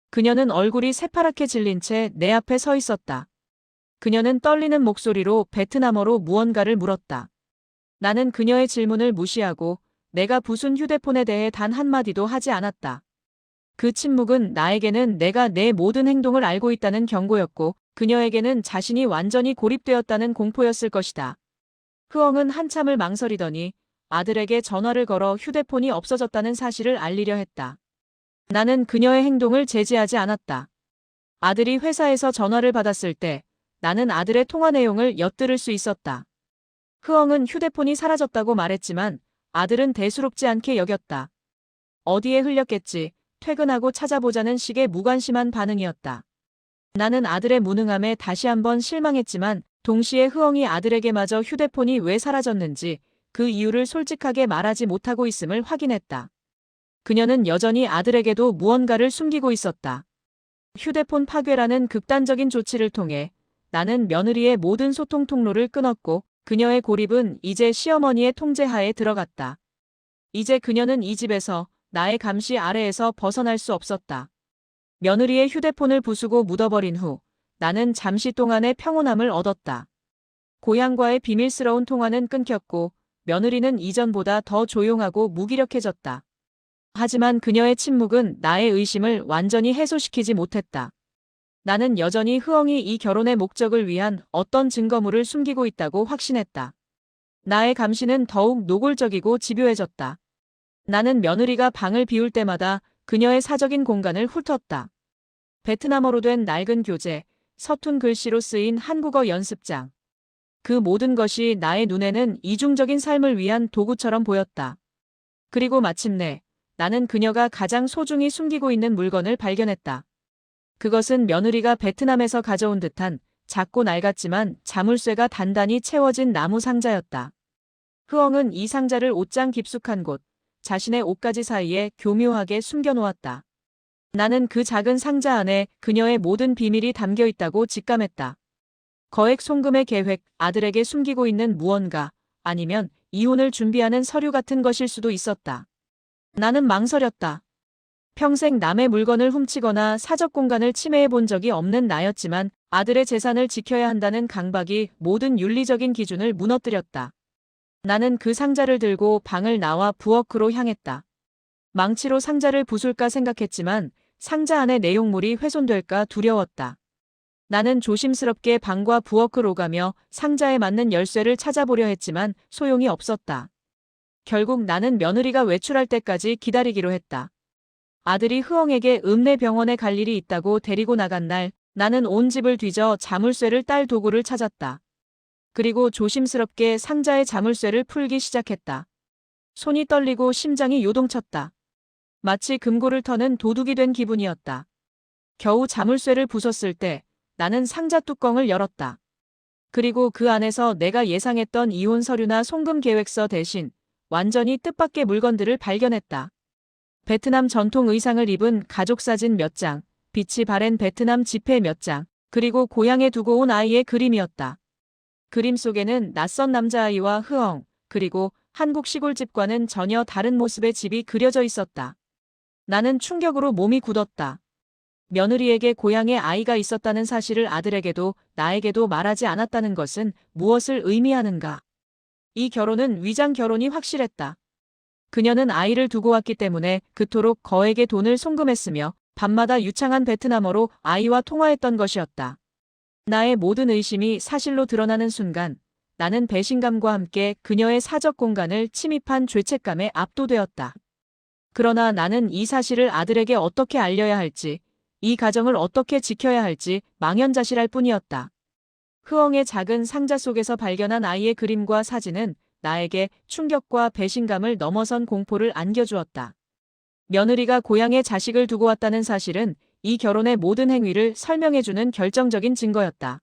그녀는 얼굴이 새파랗게 질린 채 내 앞에 서 있었다. 그녀는 떨리는 목소리로 베트남어로 무언가를 물었다. 나는 그녀의 질문을 무시하고 내가 부순 휴대폰에 대해 단 한마디도 하지 않았다. 그 침묵은 나에게는 내가 내 모든 행동을 알고 있다는 경고였고, 그녀에게는 자신이 완전히 고립되었다는 공포였을 것이다. 흐엉은 한참을 망설이더니 아들에게 전화를 걸어 휴대폰이 없어졌다는 사실을 알리려 했다. 나는 그녀의 행동을 제지하지 않았다. 아들이 회사에서 전화를 받았을 때 나는 아들의 통화 내용을 엿들을 수 있었다. 흐엉은 휴대폰이 사라졌다고 말했지만 아들은 대수롭지 않게 여겼다. 어디에 흘렸겠지, 퇴근하고 찾아보자는 식의 무관심한 반응이었다. 나는 아들의 무능함에 다시 한번 실망했지만 동시에 흐엉이 아들에게마저 휴대폰이 왜 사라졌는지 그 이유를 솔직하게 말하지 못하고 있음을 확인했다. 그녀는 여전히 아들에게도 무언가를 숨기고 있었다. 휴대폰 파괴라는 극단적인 조치를 통해 나는 며느리의 모든 소통 통로를 끊었고 그녀의 고립은 이제 시어머니의 통제하에 들어갔다. 이제 그녀는 이 집에서 나의 감시 아래에서 벗어날 수 없었다. 며느리의 휴대폰을 부수고 묻어버린 후 나는 잠시 동안의 평온함을 얻었다. 고향과의 비밀스러운 통화는 끊겼고 며느리는 이전보다 더 조용하고 무기력해졌다. 하지만 그녀의 침묵은 나의 의심을 완전히 해소시키지 못했다. 나는 여전히 흐엉이 이 결혼의 목적을 위한 어떤 증거물을 숨기고 있다고 확신했다. 나의 감시는 더욱 노골적이고 집요해졌다. 나는 며느리가 방을 비울 때마다 그녀의 사적인 공간을 훑었다. 베트남어로 된 낡은 교재, 서툰 글씨로 쓰인 한국어 연습장. 그 모든 것이 나의 눈에는 이중적인 삶을 위한 도구처럼 보였다. 그리고 마침내 나는 그녀가 가장 소중히 숨기고 있는 물건을 발견했다. 그것은 며느리가 베트남에서 가져온 듯한 작고 낡았지만 자물쇠가 단단히 채워진 나무 상자였다. 흐엉은 이 상자를 옷장 깊숙한 곳, 자신의 옷가지 사이에 교묘하게 숨겨놓았다. 나는 그 작은 상자 안에 그녀의 모든 비밀이 담겨 있다고 직감했다. 거액 송금의 계획, 아들에게 숨기고 있는 무언가, 아니면 이혼을 준비하는 서류 같은 것일 수도 있었다. 나는 망설였다. 평생 남의 물건을 훔치거나 사적 공간을 침해해 본 적이 없는 나였지만 아들의 재산을 지켜야 한다는 강박이 모든 윤리적인 기준을 무너뜨렸다. 나는 그 상자를 들고 방을 나와 부엌으로 향했다. 망치로 상자를 부술까 생각했지만 상자 안의 내용물이 훼손될까 두려웠다. 나는 조심스럽게 방과 부엌을 오가며 상자에 맞는 열쇠를 찾아보려 했지만 소용이 없었다. 결국 나는 며느리가 외출할 때까지 기다리기로 했다. 아들이 흐엉에게 읍내병원에 갈 일이 있다고 데리고 나간 날 나는 온 집을 뒤져 자물쇠를 딸 도구를 찾았다. 그리고 조심스럽게 상자의 자물쇠를 풀기 시작했다. 손이 떨리고 심장이 요동쳤다. 마치 금고를 터는 도둑이 된 기분이었다. 겨우 자물쇠를 부쉈을 때 나는 상자 뚜껑을 열었다. 그리고 그 안에서 내가 예상했던 이혼 서류나 송금 계획서 대신 완전히 뜻밖의 물건들을 발견했다. 베트남 전통 의상을 입은 가족 사진 몇 장, 빛이 바랜 베트남 지폐 몇 장, 그리고 고향에 두고 온 아이의 그림이었다. 그림 속에는 낯선 남자아이와 흐엉, 그리고 한국 시골집과는 전혀 다른 모습의 집이 그려져 있었다. 나는 충격으로 몸이 굳었다. 며느리에게 고향에 아이가 있었다는 사실을 아들에게도 나에게도 말하지 않았다는 것은 무엇을 의미하는가? 이 결혼은 위장 결혼이 확실했다. 그녀는 아이를 두고 왔기 때문에 그토록 거액의 돈을 송금했으며 밤마다 유창한 베트남어로 아이와 통화했던 것이었다. 나의 모든 의심이 사실로 드러나는 순간 나는 배신감과 함께 그녀의 사적 공간을 침입한 죄책감에 압도되었다. 그러나 나는 이 사실을 아들에게 어떻게 알려야 할지, 이 가정을 어떻게 지켜야 할지 망연자실할 뿐이었다. 흐엉의 작은 상자 속에서 발견한 아이의 그림과 사진은 나에게 충격과 배신감을 넘어선 공포를 안겨주었다. 며느리가 고향에 자식을 두고 왔다는 사실은 이 결혼의 모든 행위를 설명해주는 결정적인 증거였다.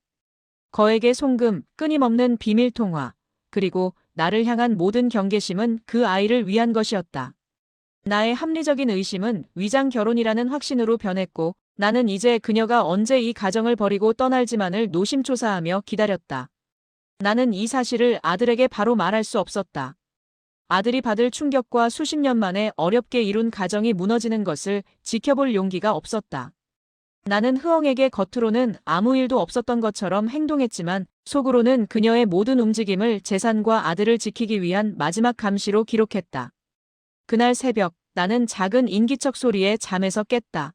거액의 송금, 끊임없는 비밀 통화, 그리고 나를 향한 모든 경계심은 그 아이를 위한 것이었다. 나의 합리적인 의심은 위장 결혼이라는 확신으로 변했고 나는 이제 그녀가 언제 이 가정을 버리고 떠날지만을 노심초사하며 기다렸다. 나는 이 사실을 아들에게 바로 말할 수 없었다. 아들이 받을 충격과 수십 년 만에 어렵게 이룬 가정이 무너지는 것을 지켜볼 용기가 없었다. 나는 흐엉에게 겉으로는 아무 일도 없었던 것처럼 행동했지만 속으로는 그녀의 모든 움직임을 재산과 아들을 지키기 위한 마지막 감시로 기록했다. 그날 새벽, 나는 작은 인기척 소리에 잠에서 깼다.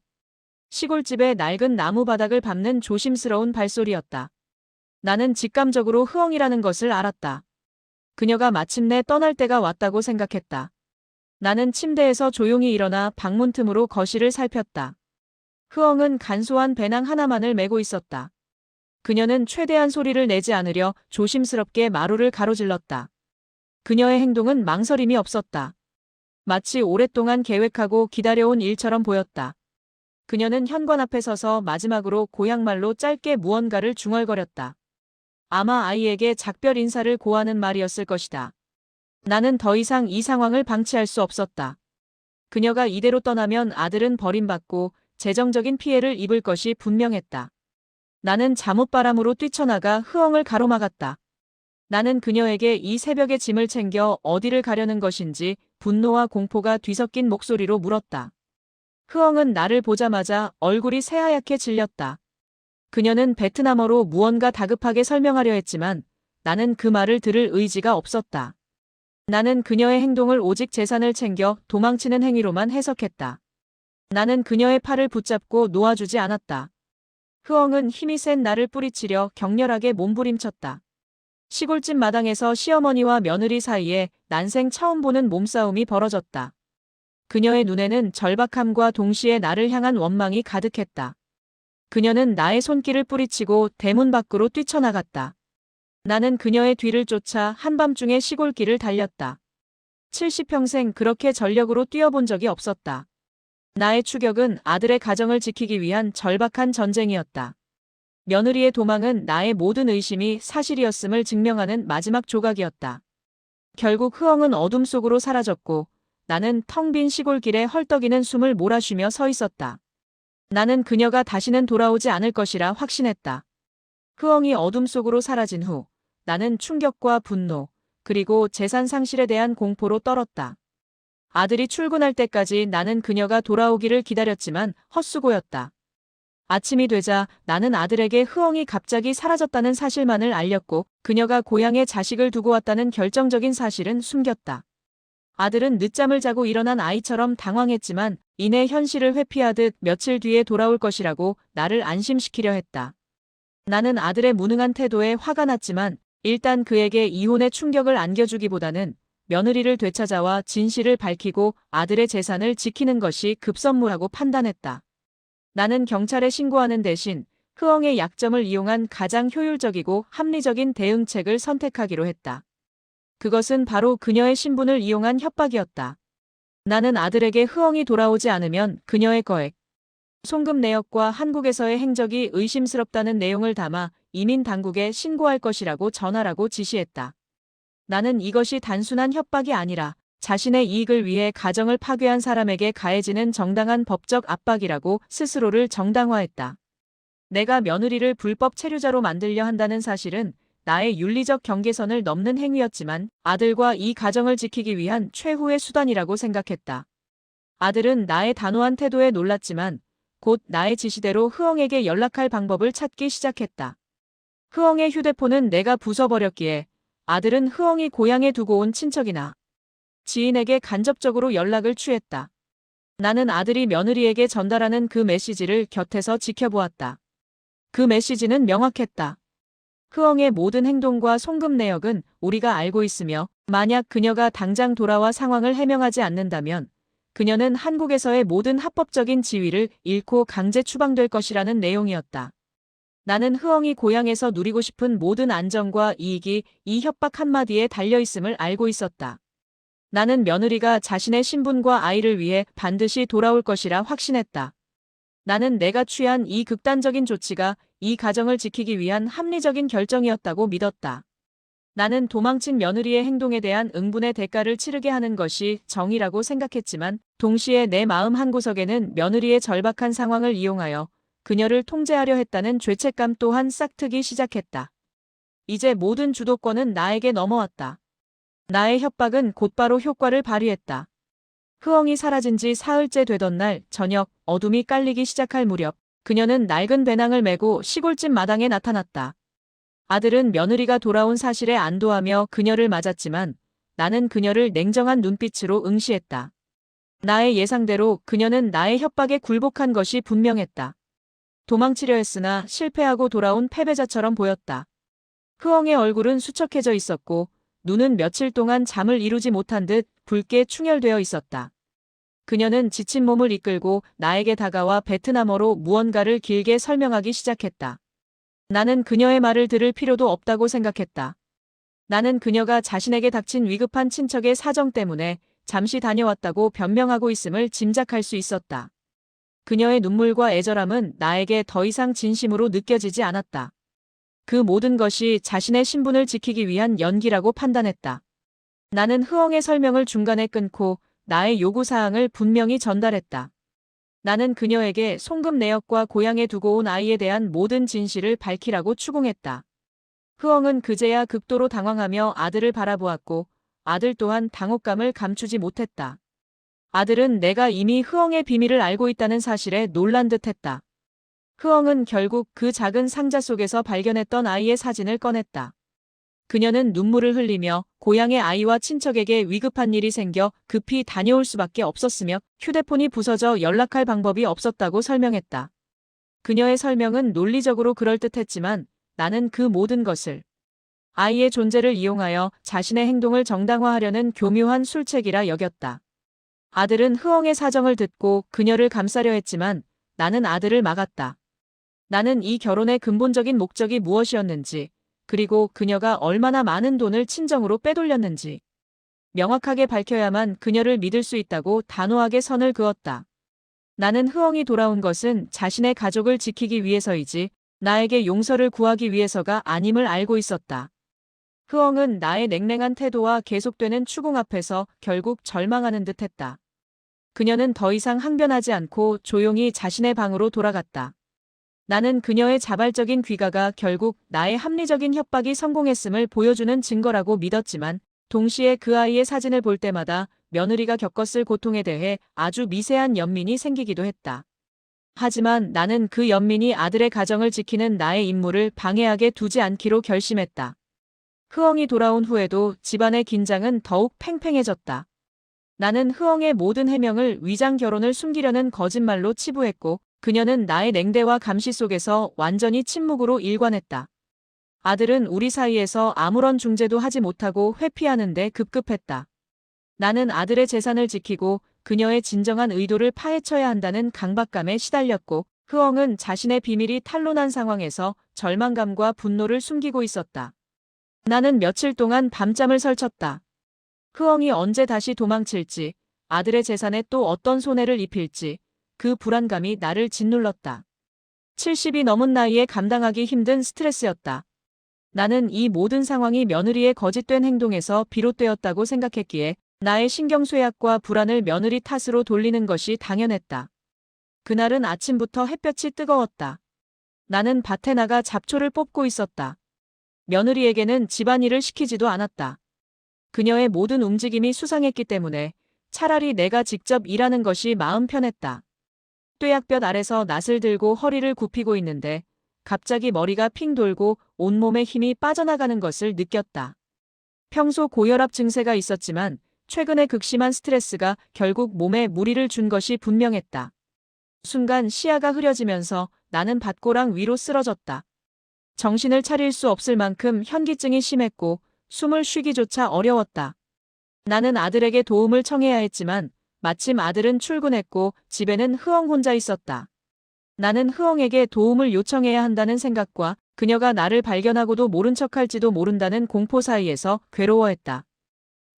시골집의 낡은 나무 바닥을 밟는 조심스러운 발소리였다. 나는 직감적으로 흐엉이라는 것을 알았다. 그녀가 마침내 떠날 때가 왔다고 생각했다. 나는 침대에서 조용히 일어나 방문 틈으로 거실을 살폈다. 흐엉은 간소한 배낭 하나만을 메고 있었다. 그녀는 최대한 소리를 내지 않으려 조심스럽게 마루를 가로질렀다. 그녀의 행동은 망설임이 없었다. 마치 오랫동안 계획하고 기다려온 일처럼 보였다. 그녀는 현관 앞에 서서 마지막으로 고향말로 짧게 무언가를 중얼거렸다. 아마 아이에게 작별 인사를 고하는 말이었을 것이다. 나는 더 이상 이 상황을 방치할 수 없었다. 그녀가 이대로 떠나면 아들은 버림받고 재정적인 피해를 입을 것이 분명했다. 나는 잠옷바람으로 뛰쳐나가 흐엉을 가로막았다. 나는 그녀에게 이 새벽에 짐을 챙겨 어디를 가려는 것인지 분노와 공포가 뒤섞인 목소리로 물었다. 흐엉은 나를 보자마자 얼굴이 새하얗게 질렸다. 그녀는 베트남어로 무언가 다급하게 설명하려 했지만 나는 그 말을 들을 의지가 없었다. 나는 그녀의 행동을 오직 재산을 챙겨 도망치는 행위로만 해석했다. 나는 그녀의 팔을 붙잡고 놓아주지 않았다. 흐엉은 힘이 센 나를 뿌리치려 격렬하게 몸부림쳤다. 시골집 마당에서 시어머니와 며느리 사이에 난생 처음 보는 몸싸움이 벌어졌다. 그녀의 눈에는 절박함과 동시에 나를 향한 원망이 가득했다. 그녀는 나의 손길을 뿌리치고 대문 밖으로 뛰쳐나갔다. 나는 그녀의 뒤를 쫓아 한밤중에 시골길을 달렸다. 70평생 그렇게 전력으로 뛰어본 적이 없었다. 나의 추격은 아들의 가정을 지키기 위한 절박한 전쟁이었다. 며느리의 도망은 나의 모든 의심이 사실이었음을 증명하는 마지막 조각이었다. 결국 흐엉은 어둠 속으로 사라졌고 나는 텅 빈 시골길에 헐떡이는 숨을 몰아쉬며 서 있었다. 나는 그녀가 다시는 돌아오지 않을 것이라 확신했다. 흐엉이 어둠 속으로 사라진 후 나는 충격과 분노, 그리고 재산 상실에 대한 공포로 떨었다. 아들이 출근할 때까지 나는 그녀가 돌아오기를 기다렸지만 헛수고였다. 아침이 되자 나는 아들에게 흐엉이 갑자기 사라졌다는 사실만을 알렸고 그녀가 고향에 자식을 두고 왔다는 결정적인 사실은 숨겼다. 아들은 늦잠을 자고 일어난 아이처럼 당황했지만 이내 현실을 회피하듯 며칠 뒤에 돌아올 것이라고 나를 안심시키려 했다. 나는 아들의 무능한 태도에 화가 났지만 일단 그에게 이혼의 충격을 안겨주기보다는 며느리를 되찾아와 진실을 밝히고 아들의 재산을 지키는 것이 급선무라고 판단했다. 나는 경찰에 신고하는 대신 흐엉의 약점을 이용한 가장 효율적이고 합리적인 대응책을 선택하기로 했다. 그것은 바로 그녀의 신분을 이용한 협박이었다. 나는 아들에게 흐엉이 돌아오지 않으면 그녀의 거액, 송금 내역과 한국에서의 행적이 의심스럽다는 내용을 담아 이민 당국에 신고할 것이라고 전하라고 지시했다. 나는 이것이 단순한 협박이 아니라 자신의 이익을 위해 가정을 파괴한 사람에게 가해지는 정당한 법적 압박이라고 스스로를 정당화했다. 내가 며느리를 불법 체류자로 만들려 한다는 사실은 나의 윤리적 경계선을 넘는 행위였지만 아들과 이 가정을 지키기 위한 최후의 수단이라고 생각했다. 아들은 나의 단호한 태도에 놀랐지만 곧 나의 지시대로 흐엉에게 연락할 방법을 찾기 시작했다. 흐엉의 휴대폰은 내가 부숴버렸기에 아들은 흐엉이 고향에 두고 온 친척이나 지인에게 간접적으로 연락을 취했다. 나는 아들이 며느리에게 전달하는 그 메시지를 곁에서 지켜보았다. 그 메시지는 명확했다. 흐엉의 모든 행동과 송금 내역은 우리가 알고 있으며 만약 그녀가 당장 돌아와 상황을 해명하지 않는다면 그녀는 한국에서의 모든 합법적인 지위를 잃고 강제 추방될 것이라는 내용이었다. 나는 흐엉이 고향에서 누리고 싶은 모든 안정과 이익이 이 협박 한마디에 달려있음을 알고 있었다. 나는 며느리가 자신의 신분과 아이를 위해 반드시 돌아올 것이라 확신했다. 나는 내가 취한 이 극단적인 조치가 이 가정을 지키기 위한 합리적인 결정이었다고 믿었다. 나는 도망친 며느리의 행동에 대한 응분의 대가를 치르게 하는 것이 정의라고 생각했지만 동시에 내 마음 한구석에는 며느리의 절박한 상황을 이용하여 그녀를 통제하려 했다는 죄책감 또한 싹트기 시작했다. 이제 모든 주도권은 나에게 넘어왔다. 나의 협박은 곧바로 효과를 발휘했다. 흐엉이 사라진 지 사흘째 되던 날 저녁 어둠이 깔리기 시작할 무렵 그녀는 낡은 배낭을 메고 시골집 마당에 나타났다. 아들은 며느리가 돌아온 사실에 안도하며 그녀를 맞았지만 나는 그녀를 냉정한 눈빛으로 응시했다. 나의 예상대로 그녀는 나의 협박에 굴복한 것이 분명했다. 도망치려 했으나 실패하고 돌아온 패배자처럼 보였다. 흐엉의 얼굴은 수척해져 있었고 눈은 며칠 동안 잠을 이루지 못한 듯 붉게 충혈되어 있었다. 그녀는 지친 몸을 이끌고 나에게 다가와 베트남어로 무언가를 길게 설명하기 시작했다. 나는 그녀의 말을 들을 필요도 없다고 생각했다. 나는 그녀가 자신에게 닥친 위급한 친척의 사정 때문에 잠시 다녀왔다고 변명하고 있음을 짐작할 수 있었다. 그녀의 눈물과 애절함은 나에게 더 이상 진심으로 느껴지지 않았다. 그 모든 것이 자신의 신분을 지키기 위한 연기라고 판단했다. 나는 흐엉의 설명을 중간에 끊고 나의 요구사항을 분명히 전달했다. 나는 그녀에게 송금 내역과 고향에 두고 온 아이에 대한 모든 진실을 밝히라고 추궁했다. 흐엉은 그제야 극도로 당황하며 아들을 바라보았고 아들 또한 당혹감을 감추지 못했다. 아들은 내가 이미 흐엉의 비밀을 알고 있다는 사실에 놀란 듯했다. 흐엉은 결국 그 작은 상자 속에서 발견했던 아이의 사진을 꺼냈다. 그녀는 눈물을 흘리며 고향의 아이와 친척에게 위급한 일이 생겨 급히 다녀올 수밖에 없었으며 휴대폰이 부서져 연락할 방법이 없었다고 설명했다. 그녀의 설명은 논리적으로 그럴듯했지만 나는 그 모든 것을 아이의 존재를 이용하여 자신의 행동을 정당화하려는 교묘한 술책이라 여겼다. 아들은 흐엉의 사정을 듣고 그녀를 감싸려 했지만 나는 아들을 막았다. 나는 이 결혼의 근본적인 목적이 무엇이었는지, 그리고 그녀가 얼마나 많은 돈을 친정으로 빼돌렸는지 명확하게 밝혀야만 그녀를 믿을 수 있다고 단호하게 선을 그었다. 나는 흐엉이 돌아온 것은 자신의 가족을 지키기 위해서이지 나에게 용서를 구하기 위해서가 아님을 알고 있었다. 흐엉은 나의 냉랭한 태도와 계속되는 추궁 앞에서 결국 절망하는 듯했다. 그녀는 더 이상 항변하지 않고 조용히 자신의 방으로 돌아갔다. 나는 그녀의 자발적인 귀가가 결국 나의 합리적인 협박이 성공했음을 보여주는 증거라고 믿었지만 동시에 그 아이의 사진을 볼 때마다 며느리가 겪었을 고통에 대해 아주 미세한 연민이 생기기도 했다. 하지만 나는 그 연민이 아들의 가정을 지키는 나의 임무를 방해하게 두지 않기로 결심했다. 흐엉이 돌아온 후에도 집안의 긴장은 더욱 팽팽해졌다. 나는 흐엉의 모든 해명을 위장 결혼을 숨기려는 거짓말로 치부했고 그녀는 나의 냉대와 감시 속에서 완전히 침묵으로 일관했다. 아들은 우리 사이에서 아무런 중재도 하지 못하고 회피하는데 급급했다. 나는 아들의 재산을 지키고 그녀의 진정한 의도를 파헤쳐야 한다는 강박감에 시달렸고 흐엉은 자신의 비밀이 탄로난 상황에서 절망감과 분노를 숨기고 있었다. 나는 며칠 동안 밤잠을 설쳤다. 흐엉이 언제 다시 도망칠지, 아들의 재산에 또 어떤 손해를 입힐지, 그 불안감이 나를 짓눌렀다. 70이 넘은 나이에 감당하기 힘든 스트레스였다. 나는 이 모든 상황이 며느리의 거짓된 행동에서 비롯되었다고 생각했기에 나의 신경쇠약과 불안을 며느리 탓으로 돌리는 것이 당연했다. 그날은 아침부터 햇볕이 뜨거웠다. 나는 밭에 나가 잡초를 뽑고 있었다. 며느리에게는 집안일을 시키지도 않았다. 그녀의 모든 움직임이 수상했기 때문에 차라리 내가 직접 일하는 것이 마음 편했다. 뙤약볕 아래서 낫을 들고 허리를 굽히고 있는데 갑자기 머리가 핑 돌고 온몸에 힘이 빠져나가는 것을 느꼈다. 평소 고혈압 증세가 있었지만 최근에 극심한 스트레스가 결국 몸에 무리를 준 것이 분명했다. 순간 시야가 흐려지면서 나는 밭고랑 위로 쓰러졌다. 정신을 차릴 수 없을 만큼 현기증이 심했고 숨을 쉬기조차 어려웠다. 나는 아들에게 도움을 청해야 했지만 마침 아들은 출근했고 집에는 흐엉 혼자 있었다. 나는 흐엉에게 도움을 요청해야 한다는 생각과 그녀가 나를 발견하고도 모른 척할지도 모른다는 공포 사이에서 괴로워했다.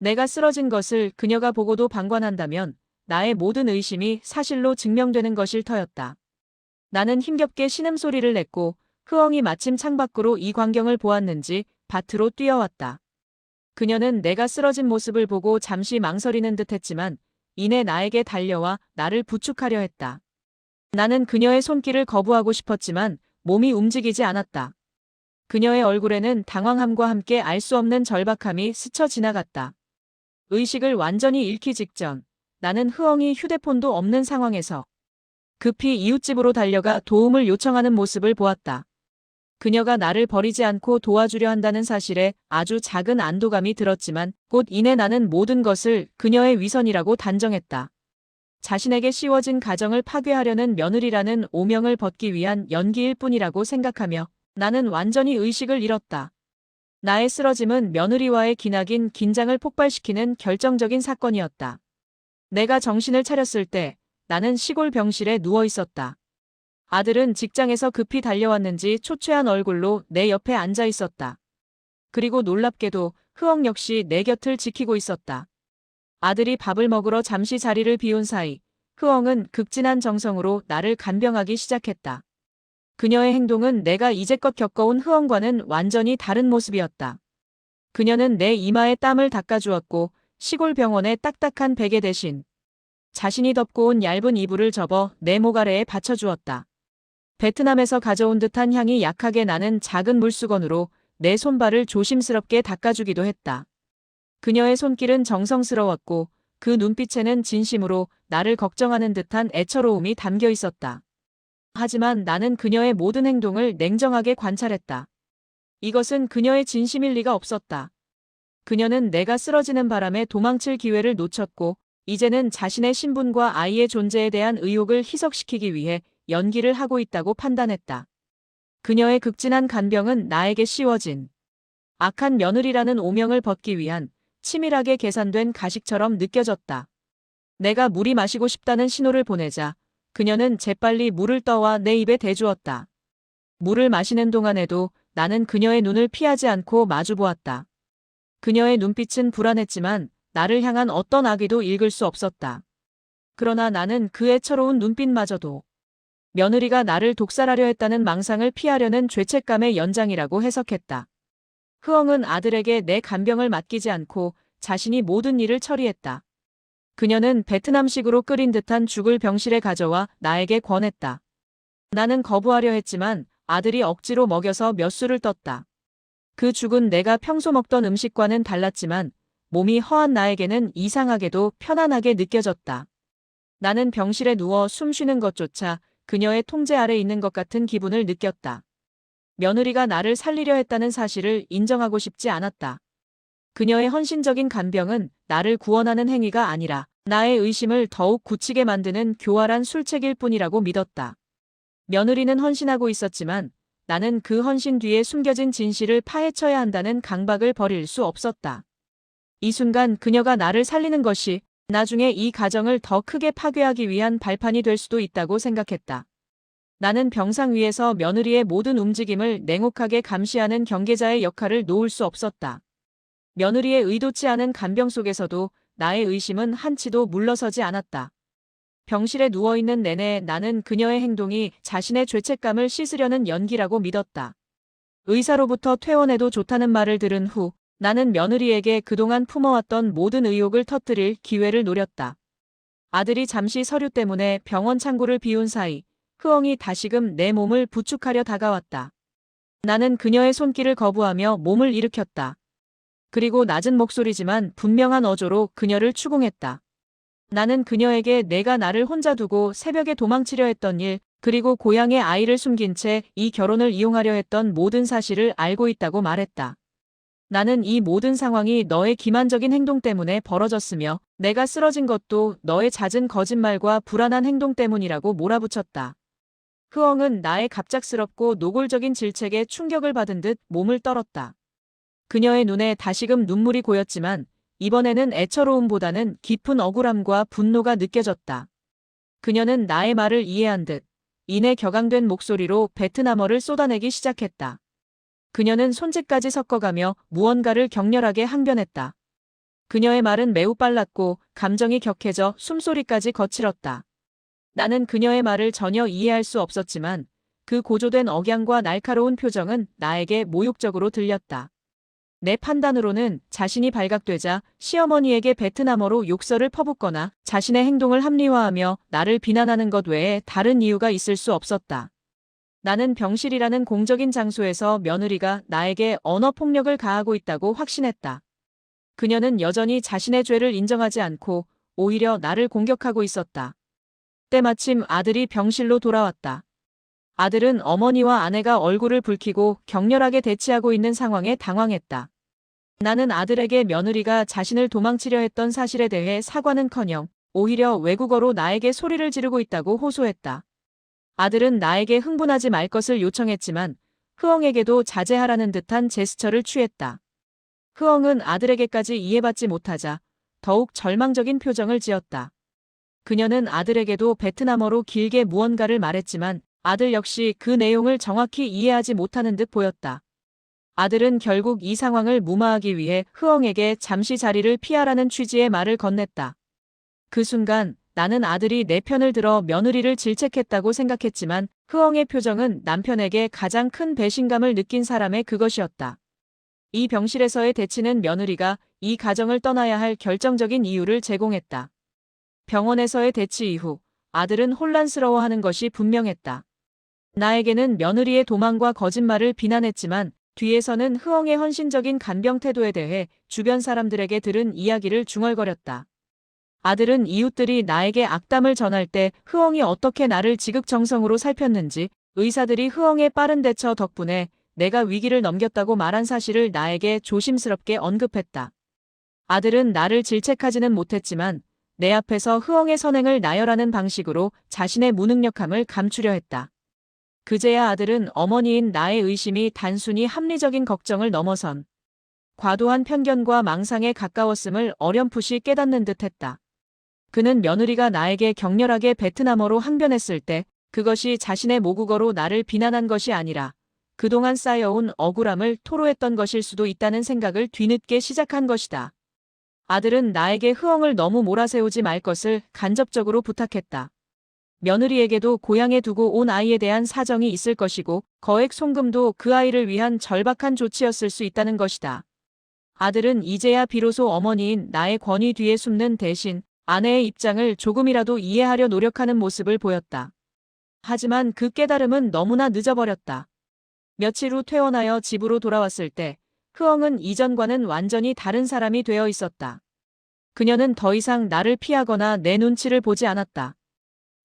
내가 쓰러진 것을 그녀가 보고도 방관한다면 나의 모든 의심이 사실로 증명되는 것일 터였다. 나는 힘겹게 신음소리를 냈고 흐엉이 마침 창밖으로 이 광경을 보았는지 밭으로 뛰어왔다. 그녀는 내가 쓰러진 모습을 보고 잠시 망설이는 듯했지만 이내 나에게 달려와 나를 부축하려 했다. 나는 그녀의 손길을 거부하고 싶었지만 몸이 움직이지 않았다. 그녀의 얼굴에는 당황함과 함께 알 수 없는 절박함이 스쳐 지나갔다. 의식을 완전히 잃기 직전 나는 흐엉이 휴대폰도 없는 상황에서 급히 이웃집으로 달려가 도움을 요청하는 모습을 보았다. 그녀가 나를 버리지 않고 도와주려 한다는 사실에 아주 작은 안도감이 들었지만 곧 이내 나는 모든 것을 그녀의 위선이라고 단정했다. 자신에게 씌워진 가정을 파괴하려는 며느리라는 오명을 벗기 위한 연기일 뿐이라고 생각하며 나는 완전히 의식을 잃었다. 나의 쓰러짐은 며느리와의 기나긴 긴장을 폭발시키는 결정적인 사건이었다. 내가 정신을 차렸을 때 나는 시골 병실에 누워 있었다. 아들은 직장에서 급히 달려왔는지 초췌한 얼굴로 내 옆에 앉아 있었다. 그리고 놀랍게도 흐엉 역시 내 곁을 지키고 있었다. 아들이 밥을 먹으러 잠시 자리를 비운 사이 흐엉은 극진한 정성으로 나를 간병하기 시작했다. 그녀의 행동은 내가 이제껏 겪어온 흐엉과는 완전히 다른 모습이었다. 그녀는 내 이마에 땀을 닦아주었고 시골 병원의 딱딱한 베개 대신 자신이 덮고 온 얇은 이불을 접어 내 목 아래에 받쳐주었다. 베트남에서 가져온 듯한 향이 약하게 나는 작은 물수건으로 내 손발을 조심스럽게 닦아주기도 했다. 그녀의 손길은 정성스러웠고 그 눈빛에는 진심으로 나를 걱정하는 듯한 애처로움이 담겨 있었다. 하지만 나는 그녀의 모든 행동을 냉정하게 관찰했다. 이것은 그녀의 진심일 리가 없었다. 그녀는 내가 쓰러지는 바람에 도망칠 기회를 놓쳤고 이제는 자신의 신분과 아이의 존재에 대한 의혹을 희석시키기 위해 연기를 하고 있다고 판단했다. 그녀의 극진한 간병은 나에게 씌워진 악한 며느리라는 오명을 벗기 위한 치밀하게 계산된 가식처럼 느껴졌다. 내가 물이 마시고 싶다는 신호를 보내자 그녀는 재빨리 물을 떠와 내 입에 대주었다. 물을 마시는 동안에도 나는 그녀의 눈을 피하지 않고 마주보았다. 그녀의 눈빛은 불안했지만 나를 향한 어떤 악의도 읽을 수 없었다. 그러나 나는 그 애처로운 눈빛마저도 며느리가 나를 독살하려 했다는 망상을 피하려는 죄책감의 연장이라고 해석했다. 흐엉은 아들에게 내 간병을 맡기지 않고 자신이 모든 일을 처리했다. 그녀는 베트남식으로 끓인 듯한 죽을 병실에 가져와 나에게 권했다. 나는 거부하려 했지만 아들이 억지로 먹여서 몇 술을 떴다. 그 죽은 내가 평소 먹던 음식과는 달랐지만 몸이 허한 나에게는 이상하게도 편안하게 느껴졌다. 나는 병실에 누워 숨 쉬는 것조차 그녀의 통제 아래 있는 것 같은 기분을 느꼈다. 며느리가 나를 살리려 했다는 사실을 인정하고 싶지 않았다. 그녀의 헌신적인 간병은 나를 구원하는 행위가 아니라 나의 의심을 더욱 굳히게 만드는 교활한 술책일 뿐이라고 믿었다. 며느리는 헌신하고 있었지만 나는 그 헌신 뒤에 숨겨진 진실을 파헤쳐야 한다는 강박을 버릴 수 없었다. 이 순간 그녀가 나를 살리는 것이 나중에 이 가정을 더 크게 파괴하기 위한 발판이 될 수도 있다고 생각했다. 나는 병상 위에서 며느리의 모든 움직임을 냉혹하게 감시하는 경계자의 역할을 놓을 수 없었다. 며느리의 의도치 않은 간병 속에서도 나의 의심은 한치도 물러서지 않았다. 병실에 누워있는 내내 나는 그녀의 행동이 자신의 죄책감을 씻으려는 연기라고 믿었다. 의사로부터 퇴원해도 좋다는 말을 들은 후 나는 며느리에게 그동안 품어왔던 모든 의혹을 터뜨릴 기회를 노렸다. 아들이 잠시 서류 때문에 병원 창고를 비운 사이 흐엉이 다시금 내 몸을 부축하려 다가왔다. 나는 그녀의 손길을 거부하며 몸을 일으켰다. 그리고 낮은 목소리지만 분명한 어조로 그녀를 추궁했다. 나는 그녀에게 내가 나를 혼자 두고 새벽에 도망치려 했던 일, 그리고 고향의 아이를 숨긴 채 이 결혼을 이용하려 했던 모든 사실을 알고 있다고 말했다. 나는 이 모든 상황이 너의 기만적인 행동 때문에 벌어졌으며 내가 쓰러진 것도 너의 잦은 거짓말과 불안한 행동 때문이라고 몰아붙였다. 흐엉은 나의 갑작스럽고 노골적인 질책에 충격을 받은 듯 몸을 떨었다. 그녀의 눈에 다시금 눈물이 고였지만 이번에는 애처로움보다는 깊은 억울함과 분노가 느껴졌다. 그녀는 나의 말을 이해한 듯 이내 격앙된 목소리로 베트남어를 쏟아내기 시작했다. 그녀는 손짓까지 섞어가며 무언가를 격렬하게 항변했다. 그녀의 말은 매우 빨랐고 감정이 격해져 숨소리까지 거칠었다. 나는 그녀의 말을 전혀 이해할 수 없었지만 그 고조된 억양과 날카로운 표정은 나에게 모욕적으로 들렸다. 내 판단으로는 자신이 발각되자 시어머니에게 베트남어로 욕설을 퍼붓거나 자신의 행동을 합리화하며 나를 비난하는 것 외에 다른 이유가 있을 수 없었다. 나는 병실이라는 공적인 장소에서 며느리가 나에게 언어폭력을 가하고 있다고 확신했다. 그녀는 여전히 자신의 죄를 인정하지 않고 오히려 나를 공격하고 있었다. 때마침 아들이 병실로 돌아왔다. 아들은 어머니와 아내가 얼굴을 붉히고 격렬하게 대치하고 있는 상황에 당황했다. 나는 아들에게 며느리가 자신을 도망치려 했던 사실에 대해 사과는커녕 오히려 외국어로 나에게 소리를 지르고 있다고 호소했다. 아들은 나에게 흥분하지 말 것을 요청했지만 흐엉에게도 자제하라는 듯한 제스처를 취했다. 흐엉은 아들에게까지 이해받지 못하자 더욱 절망적인 표정을 지었다. 그녀는 아들에게도 베트남어로 길게 무언가를 말했지만 아들 역시 그 내용을 정확히 이해하지 못하는 듯 보였다. 아들은 결국 이 상황을 무마하기 위해 흐엉에게 잠시 자리를 피하라는 취지의 말을 건넸다. 그 순간 나는 아들이 내 편을 들어 며느리를 질책했다고 생각했지만 흐엉의 표정은 남편에게 가장 큰 배신감을 느낀 사람의 그것이었다. 이 병실에서의 대치는 며느리가 이 가정을 떠나야 할 결정적인 이유를 제공했다. 병원에서의 대치 이후 아들은 혼란스러워하는 것이 분명했다. 나에게는 며느리의 도망과 거짓말을 비난했지만 뒤에서는 흐엉의 헌신적인 간병 태도에 대해 주변 사람들에게 들은 이야기를 중얼거렸다. 아들은 이웃들이 나에게 악담을 전할 때 흐엉이 어떻게 나를 지극정성으로 살폈는지, 의사들이 흐엉의 빠른 대처 덕분에 내가 위기를 넘겼다고 말한 사실을 나에게 조심스럽게 언급했다. 아들은 나를 질책하지는 못했지만 내 앞에서 흐엉의 선행을 나열하는 방식으로 자신의 무능력함을 감추려 했다. 그제야 아들은 어머니인 나의 의심이 단순히 합리적인 걱정을 넘어선 과도한 편견과 망상에 가까웠음을 어렴풋이 깨닫는 듯했다. 그는 며느리가 나에게 격렬하게 베트남어로 항변했을 때 그것이 자신의 모국어로 나를 비난한 것이 아니라 그동안 쌓여온 억울함을 토로했던 것일 수도 있다는 생각을 뒤늦게 시작한 것이다. 아들은 나에게 흐엉을 너무 몰아세우지 말 것을 간접적으로 부탁했다. 며느리에게도 고향에 두고 온 아이에 대한 사정이 있을 것이고 거액 송금도 그 아이를 위한 절박한 조치였을 수 있다는 것이다. 아들은 이제야 비로소 어머니인 나의 권위 뒤에 숨는 대신 아내의 입장을 조금이라도 이해하려 노력하는 모습을 보였다. 하지만 그 깨달음은 너무나 늦어버렸다. 며칠 후 퇴원하여 집으로 돌아왔을 때 흐엉은 이전과는 완전히 다른 사람이 되어 있었다. 그녀는 더 이상 나를 피하거나 내 눈치를 보지 않았다.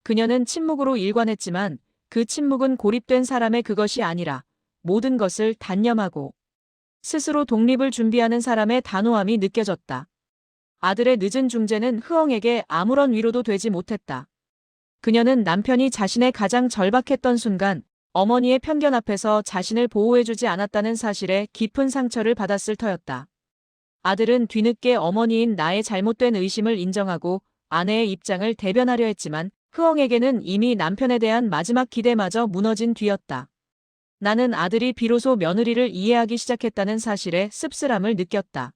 그녀는 침묵으로 일관했지만 그 침묵은 고립된 사람의 그것이 아니라 모든 것을 단념하고 스스로 독립을 준비하는 사람의 단호함이 느껴졌다. 아들의 늦은 중재는 흐엉에게 아무런 위로도 되지 못했다. 그녀는 남편이 자신의 가장 절박했던 순간 어머니의 편견 앞에서 자신을 보호해주지 않았다는 사실에 깊은 상처를 받았을 터였다. 아들은 뒤늦게 어머니인 나의 잘못된 의심을 인정하고 아내의 입장을 대변하려 했지만 흐엉에게는 이미 남편에 대한 마지막 기대마저 무너진 뒤였다. 나는 아들이 비로소 며느리를 이해하기 시작했다는 사실에 씁쓸함을 느꼈다.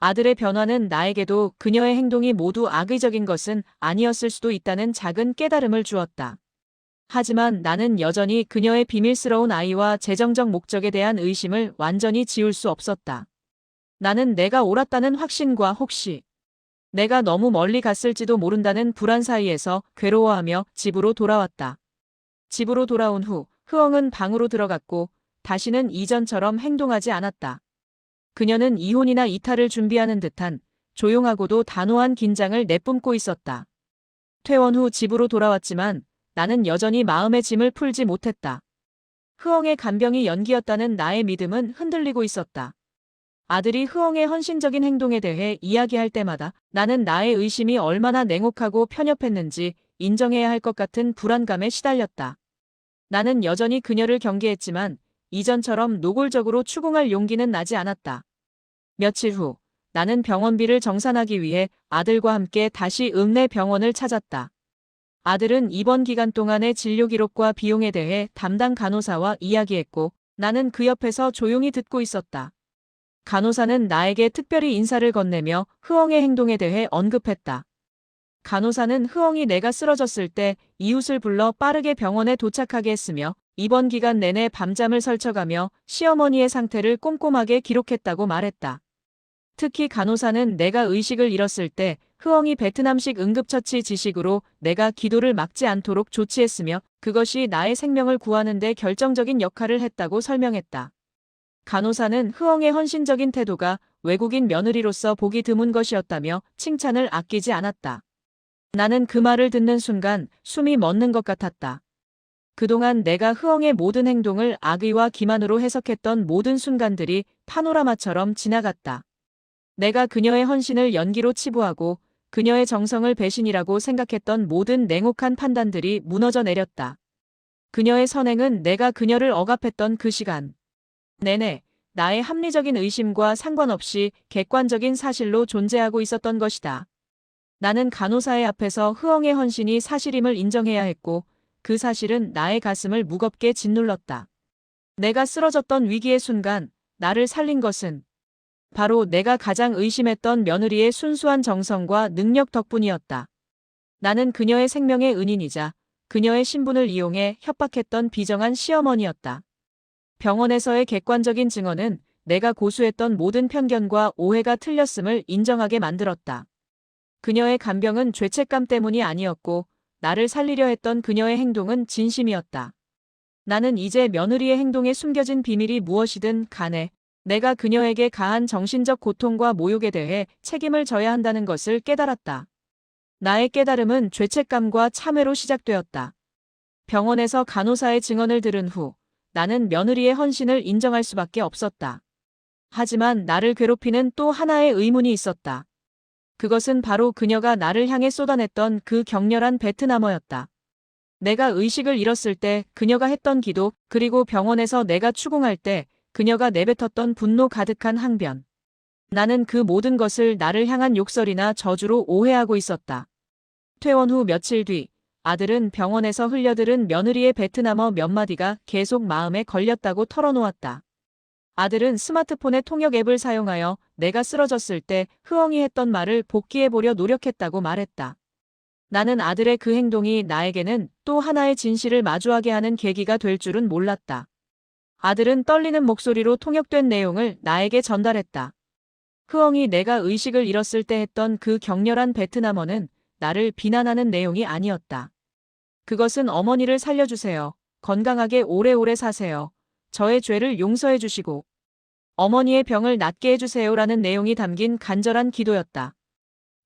아들의 변화는 나에게도 그녀의 행동이 모두 악의적인 것은 아니었을 수도 있다는 작은 깨달음을 주었다. 하지만 나는 여전히 그녀의 비밀스러운 아이와 재정적 목적에 대한 의심을 완전히 지울 수 없었다. 나는 내가 옳았다는 확신과 혹시 내가 너무 멀리 갔을지도 모른다는 불안 사이에서 괴로워하며 집으로 돌아왔다. 집으로 돌아온 후 흐엉은 방으로 들어갔고 다시는 이전처럼 행동하지 않았다. 그녀는 이혼이나 이탈을 준비하는 듯한 조용하고도 단호한 긴장을 내뿜고 있었다. 퇴원 후 집으로 돌아왔지만 나는 여전히 마음의 짐을 풀지 못했다. 흐엉의 간병이 연기였다는 나의 믿음은 흔들리고 있었다. 아들이 흐엉의 헌신적인 행동에 대해 이야기할 때마다 나는 나의 의심이 얼마나 냉혹하고 편협했는지 인정해야 할 것 같은 불안감에 시달렸다. 나는 여전히 그녀를 경계했지만 이전처럼 노골적으로 추궁할 용기는 나지 않았다. 며칠 후 나는 병원비를 정산하기 위해 아들과 함께 다시 읍내 병원을 찾았다. 아들은 입원 기간 동안의 진료 기록과 비용에 대해 담당 간호사와 이야기했고 나는 그 옆에서 조용히 듣고 있었다. 간호사는 나에게 특별히 인사를 건네며 흐엉의 행동에 대해 언급했다. 간호사는 흐엉이 내가 쓰러졌을 때 이웃을 불러 빠르게 병원에 도착하게 했으며 입원 기간 내내 밤잠을 설쳐가며 시어머니의 상태를 꼼꼼하게 기록했다고 말했다. 특히 간호사는 내가 의식을 잃었을 때 흐엉이 베트남식 응급처치 지식으로 내가 기도를 막지 않도록 조치했으며 그것이 나의 생명을 구하는 데 결정적인 역할을 했다고 설명했다. 간호사는 흐엉의 헌신적인 태도가 외국인 며느리로서 보기 드문 것이었다며 칭찬을 아끼지 않았다. 나는 그 말을 듣는 순간 숨이 멎는 것 같았다. 그동안 내가 흐엉의 모든 행동을 악의와 기만으로 해석했던 모든 순간들이 파노라마처럼 지나갔다. 내가 그녀의 헌신을 연기로 치부하고 그녀의 정성을 배신이라고 생각했던 모든 냉혹한 판단들이 무너져 내렸다. 그녀의 선행은 내가 그녀를 억압했던 그 시간 내내 나의 합리적인 의심과 상관없이 객관적인 사실로 존재하고 있었던 것이다. 나는 간호사의 앞에서 흐엉의 헌신이 사실임을 인정해야 했고 그 사실은 나의 가슴을 무겁게 짓눌렀다. 내가 쓰러졌던 위기의 순간 나를 살린 것은 바로 내가 가장 의심했던 며느리의 순수한 정성과 능력 덕분이었다. 나는 그녀의 생명의 은인이자 그녀의 신분을 이용해 협박했던 비정한 시어머니였다. 병원에서의 객관적인 증언은 내가 고수했던 모든 편견과 오해가 틀렸음을 인정하게 만들었다. 그녀의 간병은 죄책감 때문이 아니었고 나를 살리려 했던 그녀의 행동은 진심이었다. 나는 이제 며느리의 행동에 숨겨진 비밀이 무엇이든 간에 내가 그녀에게 가한 정신적 고통과 모욕에 대해 책임을 져야 한다는 것을 깨달았다. 나의 깨달음은 죄책감과 참회로 시작되었다. 병원에서 간호사의 증언을 들은 후 나는 며느리의 헌신을 인정할 수밖에 없었다. 하지만 나를 괴롭히는 또 하나의 의문이 있었다. 그것은 바로 그녀가 나를 향해 쏟아냈던 그 격렬한 베트남어였다. 내가 의식을 잃었을 때 그녀가 했던 기도, 그리고 병원에서 내가 추궁할 때 그녀가 내뱉었던 분노 가득한 항변. 나는 그 모든 것을 나를 향한 욕설이나 저주로 오해하고 있었다. 퇴원 후 며칠 뒤 아들은 병원에서 흘려들은 며느리의 베트남어 몇 마디가 계속 마음에 걸렸다고 털어놓았다. 아들은 스마트폰의 통역 앱을 사용하여 내가 쓰러졌을 때 흐엉이 했던 말을 복기해보려 노력했다고 말했다. 나는 아들의 그 행동이 나에게는 또 하나의 진실을 마주하게 하는 계기가 될 줄은 몰랐다. 아들은 떨리는 목소리로 통역된 내용을 나에게 전달했다. 흐엉이 내가 의식을 잃었을 때 했던 그 격렬한 베트남어는 나를 비난하는 내용이 아니었다. 그것은 어머니를 살려주세요. 건강하게 오래오래 사세요. 저의 죄를 용서해 주시고 어머니의 병을 낫게 해주세요라는 내용이 담긴 간절한 기도였다.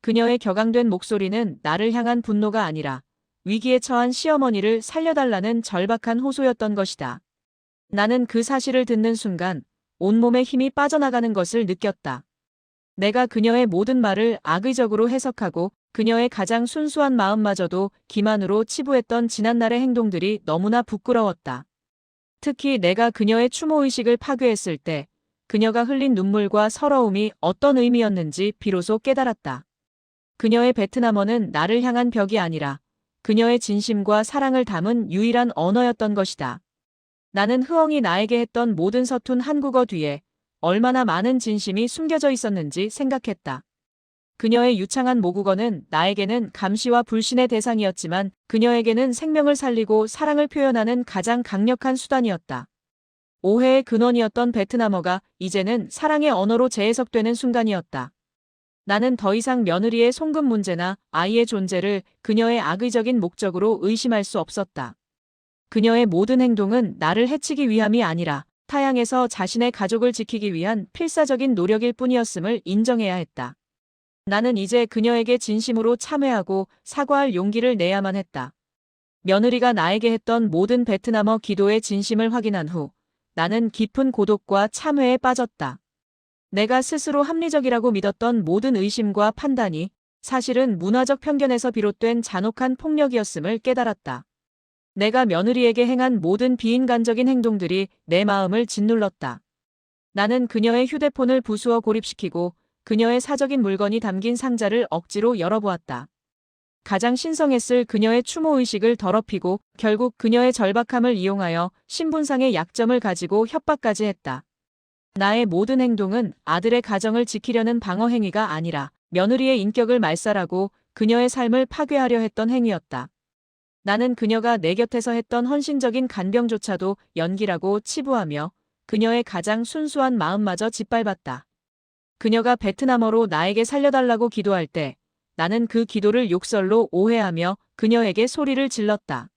그녀의 격앙된 목소리는 나를 향한 분노가 아니라 위기에 처한 시어머니를 살려달라는 절박한 호소였던 것이다. 나는 그 사실을 듣는 순간 온몸에 힘이 빠져나가는 것을 느꼈다. 내가 그녀의 모든 말을 악의적으로 해석하고 그녀의 가장 순수한 마음마저도 기만으로 치부했던 지난날의 행동들이 너무나 부끄러웠다. 특히 내가 그녀의 추모의식을 파괴했을 때 그녀가 흘린 눈물과 서러움이 어떤 의미였는지 비로소 깨달았다. 그녀의 베트남어는 나를 향한 벽이 아니라 그녀의 진심과 사랑을 담은 유일한 언어였던 것이다. 나는 흐엉이 나에게 했던 모든 서툰 한국어 뒤에 얼마나 많은 진심이 숨겨져 있었는지 생각했다. 그녀의 유창한 모국어는 나에게는 감시와 불신의 대상이었지만 그녀에게는 생명을 살리고 사랑을 표현하는 가장 강력한 수단이었다. 오해의 근원이었던 베트남어가 이제는 사랑의 언어로 재해석되는 순간이었다. 나는 더 이상 며느리의 송금 문제나 아이의 존재를 그녀의 악의적인 목적으로 의심할 수 없었다. 그녀의 모든 행동은 나를 해치기 위함이 아니라 타향에서 자신의 가족을 지키기 위한 필사적인 노력일 뿐이었음을 인정해야 했다. 나는 이제 그녀에게 진심으로 참회하고 사과할 용기를 내야만 했다. 며느리가 나에게 했던 모든 베트남어 기도의 진심을 확인한 후 나는 깊은 고독과 참회에 빠졌다. 내가 스스로 합리적이라고 믿었던 모든 의심과 판단이 사실은 문화적 편견에서 비롯된 잔혹한 폭력이었음을 깨달았다. 내가 며느리에게 행한 모든 비인간적인 행동들이 내 마음을 짓눌렀다. 나는 그녀의 휴대폰을 부수어 고립시키고 그녀의 사적인 물건이 담긴 상자를 억지로 열어보았다. 가장 신성했을 그녀의 추모의식을 더럽히고 결국 그녀의 절박함을 이용하여 신분상의 약점을 가지고 협박까지 했다. 나의 모든 행동은 아들의 가정을 지키려는 방어 행위가 아니라 며느리의 인격을 말살하고 그녀의 삶을 파괴하려 했던 행위였다. 나는 그녀가 내 곁에서 했던 헌신적인 간병조차도 연기라고 치부하며 그녀의 가장 순수한 마음마저 짓밟았다. 그녀가 베트남어로 나에게 살려달라고 기도할 때 나는 그 기도를 욕설로 오해하며 그녀에게 소리를 질렀다.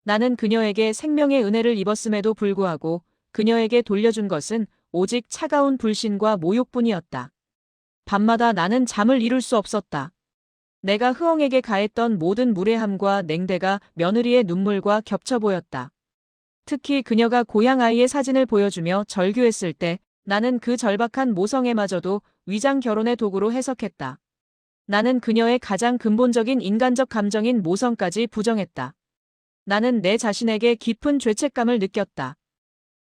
나는 그녀에게 생명의 은혜를 입었음에도 불구하고 그녀에게 돌려준 것은 오직 차가운 불신과 모욕뿐이었다. 밤마다 나는 잠을 이룰 수 없었다. 내가 흐엉에게 가했던 모든 무례함과 냉대가 며느리의 눈물과 겹쳐 보였다. 특히 그녀가 고향 아이의 사진을 보여주며 절규했을 때 나는 그 절박한 모성애마저도 위장 결혼의 도구로 해석했다. 나는 그녀의 가장 근본적인 인간적 감정인 모성까지 부정했다. 나는 내 자신에게 깊은 죄책감을 느꼈다.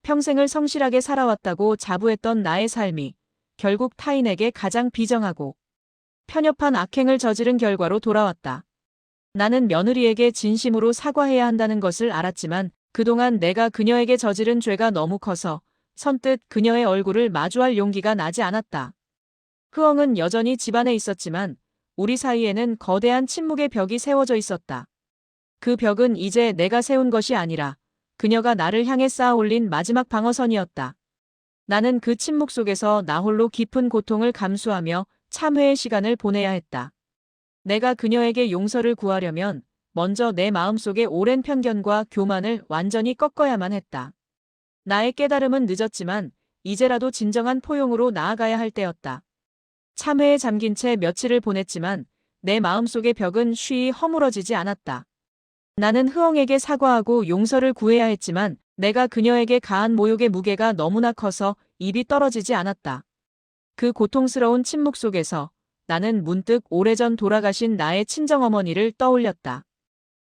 평생을 성실하게 살아왔다고 자부했던 나의 삶이 결국 타인에게 가장 비정하고 편협한 악행을 저지른 결과로 돌아왔다. 나는 며느리에게 진심으로 사과해야 한다는 것을 알았지만 그동안 내가 그녀에게 저지른 죄가 너무 커서 선뜻 그녀의 얼굴을 마주할 용기가 나지 않았다. 흐엉은 여전히 집안에 있었지만 우리 사이에는 거대한 침묵의 벽이 세워져 있었다. 그 벽은 이제 내가 세운 것이 아니라 그녀가 나를 향해 쌓아 올린 마지막 방어선이었다. 나는 그 침묵 속에서 나 홀로 깊은 고통을 감수하며 참회의 시간을 보내야 했다. 내가 그녀에게 용서를 구하려면 먼저 내 마음속의 오랜 편견과 교만을 완전히 꺾어야만 했다. 나의 깨달음은 늦었지만 이제라도 진정한 포용으로 나아가야 할 때였다. 참회에 잠긴 채 며칠을 보냈지만 내 마음속의 벽은 쉬이 허물어지지 않았다. 나는 흐엉에게 사과하고 용서를 구해야 했지만 내가 그녀에게 가한 모욕의 무게가 너무나 커서 입이 떨어지지 않았다. 그 고통스러운 침묵 속에서 나는 문득 오래전 돌아가신 나의 친정어머니를 떠올렸다.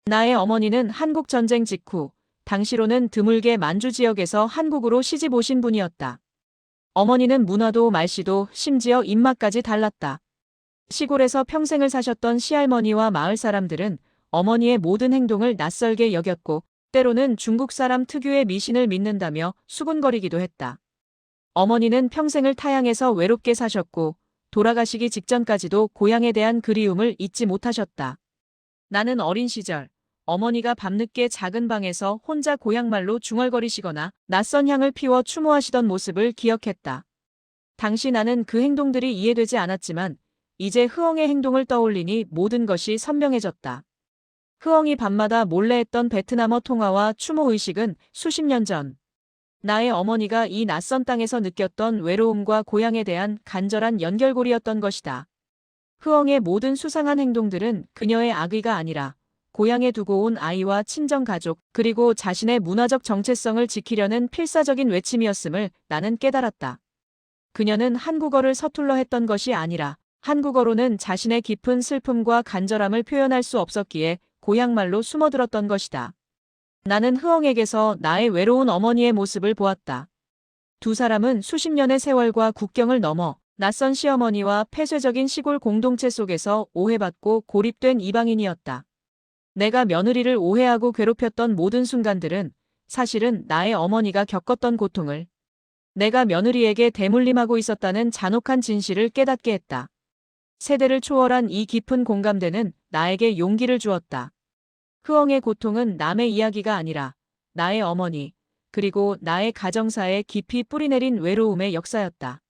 나의 어머니는 한국전쟁 직후 당시로는 드물게 만주 지역에서 한국으로 시집 오신 분이었다. 어머니는 문화도 말씨도 심지어 입맛까지 달랐다. 시골에서 평생을 사셨던 시할머니와 마을 사람들은 어머니의 모든 행동을 낯설게 여겼고 때로는 중국 사람 특유의 미신을 믿는다며 수군거리기도 했다. 어머니는 평생을 타향에서 외롭게 사셨고 돌아가시기 직전까지도 고향에 대한 그리움을 잊지 못하셨다. 나는 어린 시절 어머니가 밤늦게 작은 방에서 혼자 고향말로 중얼거리시거나 낯선 향을 피워 추모하시던 모습을 기억했다. 당시 나는 그 행동들이 이해되지 않았지만 이제 흐엉의 행동을 떠올리니 모든 것이 선명해졌다. 흐엉이 밤마다 몰래 했던 베트남어 통화와 추모 의식은 수십 년 전 나의 어머니가 이 낯선 땅에서 느꼈던 외로움과 고향에 대한 간절한 연결고리였던 것이다. 흐엉의 모든 수상한 행동들은 그녀의 악의가 아니라 고향에 두고 온 아이와 친정가족 그리고 자신의 문화적 정체성을 지키려는 필사적인 외침이었음을 나는 깨달았다. 그녀는 한국어를 서툴러 했던 것이 아니라 한국어로는 자신의 깊은 슬픔과 간절함을 표현할 수 없었기에 고향말로 숨어들었던 것이다. 나는 흐엉에게서 나의 외로운 어머니의 모습을 보았다. 두 사람은 수십 년의 세월과 국경을 넘어 낯선 시어머니와 폐쇄적인 시골 공동체 속에서 오해받고 고립된 이방인이었다. 내가 며느리를 오해하고 괴롭혔던 모든 순간들은 사실은 나의 어머니가 겪었던 고통을 내가 며느리에게 대물림하고 있었다는 잔혹한 진실을 깨닫게 했다. 세대를 초월한 이 깊은 공감대는 나에게 용기를 주었다. 흐엉의 고통은 남의 이야기가 아니라 나의 어머니 그리고 나의 가정사에 깊이 뿌리내린 외로움의 역사였다.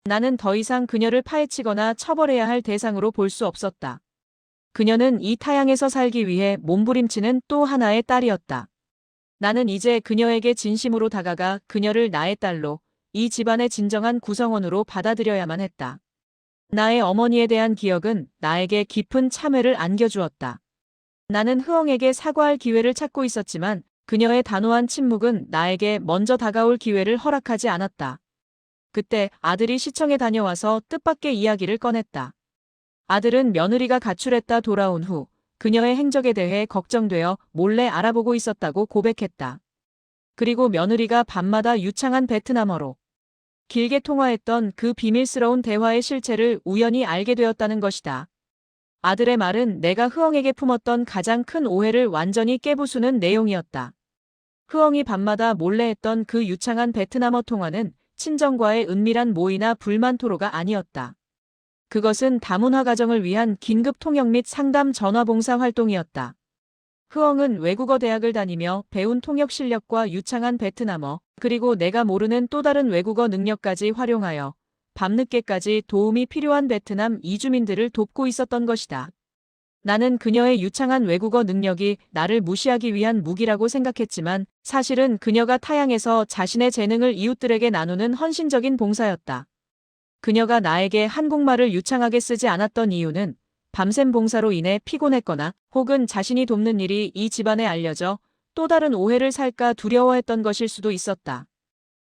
나는 더 이상 그녀를 파헤치거나 처벌해야 할 대상으로 볼 수 없었다. 그녀는 이 타향에서 살기 위해 몸부림치는 또 하나의 딸이었다. 나는 이제 그녀에게 진심으로 다가가 그녀를 나의 딸로 이 집안의 진정한 구성원으로 받아들여야만 했다. 나의 어머니에 대한 기억은 나에게 깊은 참회를 안겨주었다. 나는 흐엉에게 사과할 기회를 찾고 있었지만 그녀의 단호한 침묵은 나에게 먼저 다가올 기회를 허락하지 않았다. 그때 아들이 시청에 다녀와서 뜻밖의 이야기를 꺼냈다. 아들은 며느리가 가출했다 돌아온 후 그녀의 행적에 대해 걱정되어 몰래 알아보고 있었다고 고백했다. 그리고 며느리가 밤마다 유창한 베트남어로 길게 통화했던 그 비밀스러운 대화의 실체를 우연히 알게 되었다는 것이다. 아들의 말은 내가 흐엉에게 품었던 가장 큰 오해를 완전히 깨부수는 내용이었다. 흐엉이 밤마다 몰래 했던 그 유창한 베트남어 통화는 친정과의 은밀한 모의나 불만 토로가 아니었다. 그것은 다문화 가정을 위한 긴급 통역 및 상담 전화 봉사 활동이었다. 흐엉은 외국어 대학을 다니며 배운 통역 실력과 유창한 베트남어, 그리고 내가 모르는 또 다른 외국어 능력까지 활용하여 밤늦게까지 도움이 필요한 베트남 이주민들을 돕고 있었던 것이다. 나는 그녀의 유창한 외국어 능력이 나를 무시하기 위한 무기라고 생각했지만 사실은 그녀가 타향해서 자신의 재능을 이웃들에게 나누는 헌신적인 봉사였다. 그녀가 나에게 한국말을 유창하게 쓰지 않았던 이유는 밤샘 봉사로 인해 피곤했거나 혹은 자신이 돕는 일이 이 집안에 알려져 또 다른 오해를 살까 두려워했던 것일 수도 있었다.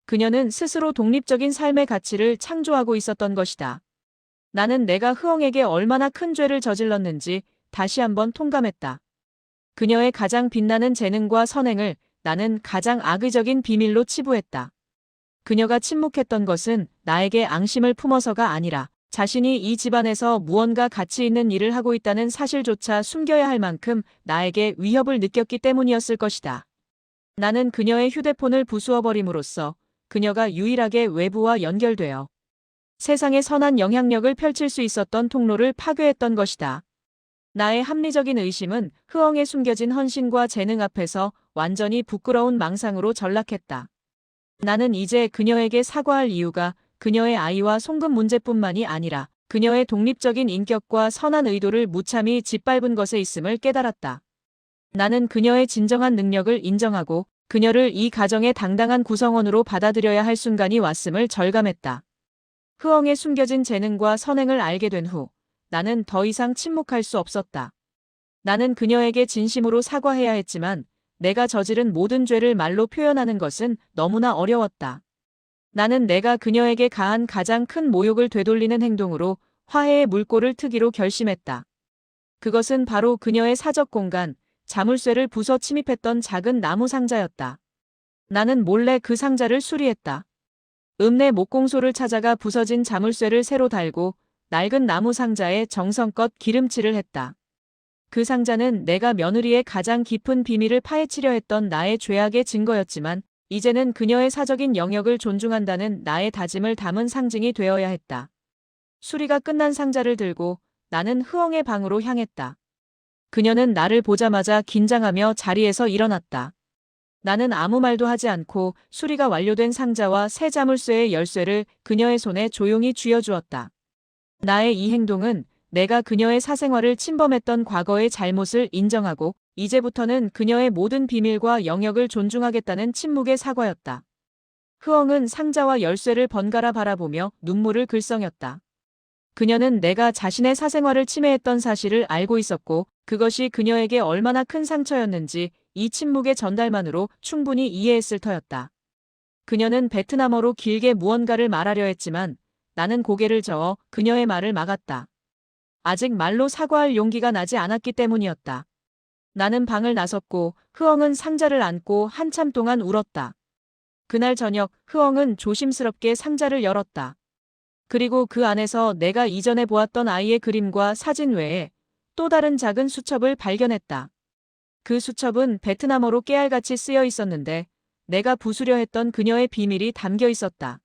그녀는 스스로 독립적인 삶의 가치를 창조하고 있었던 것이다. 나는 내가 흐엉에게 얼마나 큰 죄를 저질렀는지 다시 한번 통감했다. 그녀의 가장 빛나는 재능과 선행을 나는 가장 악의적인 비밀로 치부했다. 그녀가 침묵했던 것은 나에게 앙심을 품어서가 아니라 자신이 이 집안에서 무언가 가치 있는 일을 하고 있다는 사실조차 숨겨야 할 만큼 나에게 위협을 느꼈기 때문이었을 것이다. 나는 그녀의 휴대폰을 부수어버림으로써 그녀가 유일하게 외부와 연결되어 세상에 선한 영향력을 펼칠 수 있었던 통로를 파괴했던 것이다. 나의 합리적인 의심은 흐엉에 숨겨진 헌신과 재능 앞에서 완전히 부끄러운 망상으로 전락했다. 나는 이제 그녀에게 사과할 이유가 그녀의 아이와 송금 문제뿐만이 아니라 그녀의 독립적인 인격과 선한 의도를 무참히 짓밟은 것에 있음을 깨달았다. 나는 그녀의 진정한 능력을 인정하고 그녀를 이 가정의 당당한 구성원으로 받아들여야 할 순간이 왔음을 절감했다. 흐엉에 숨겨진 재능과 선행을 알게 된 후 나는 더 이상 침묵할 수 없었다. 나는 그녀에게 진심으로 사과해야 했지만 내가 저지른 모든 죄를 말로 표현하는 것은 너무나 어려웠다. 나는 내가 그녀에게 가한 가장 큰 모욕을 되돌리는 행동으로 화해의 물꼬를 트기로 결심했다. 그것은 바로 그녀의 사적 공간, 자물쇠를 부숴 침입했던 작은 나무 상자였다. 나는 몰래 그 상자를 수리했다. 읍내 목공소를 찾아가 부서진 자물쇠를 새로 달고 낡은 나무 상자에 정성껏 기름칠을 했다. 그 상자는 내가 며느리의 가장 깊은 비밀을 파헤치려 했던 나의 죄악의 증거였지만 이제는 그녀의 사적인 영역을 존중한다는 나의 다짐을 담은 상징이 되어야 했다. 수리가 끝난 상자를 들고 나는 흐엉의 방으로 향했다. 그녀는 나를 보자마자 긴장하며 자리에서 일어났다. 나는 아무 말도 하지 않고 수리가 완료된 상자와 새 자물쇠의 열쇠를 그녀의 손에 조용히 쥐어주었다. 나의 이 행동은 내가 그녀의 사생활을 침범했던 과거의 잘못을 인정하고 이제부터는 그녀의 모든 비밀과 영역을 존중하겠다는 침묵의 사과였다. 흐엉은 상자와 열쇠를 번갈아 바라보며 눈물을 글썽였다. 그녀는 내가 자신의 사생활을 침해했던 사실을 알고 있었고 그것이 그녀에게 얼마나 큰 상처였는지 이 침묵의 전달만으로 충분히 이해했을 터였다. 그녀는 베트남어로 길게 무언가를 말하려 했지만 나는 고개를 저어 그녀의 말을 막았다. 아직 말로 사과할 용기가 나지 않았기 때문이었다. 나는 방을 나섰고 흐엉은 상자를 안고 한참 동안 울었다. 그날 저녁 흐엉은 조심스럽게 상자를 열었다. 그리고 그 안에서 내가 이전에 보았던 아이의 그림과 사진 외에 또 다른 작은 수첩을 발견했다. 그 수첩은 베트남어로 깨알같이 쓰여 있었는데 내가 부수려 했던 그녀의 비밀이 담겨 있었다.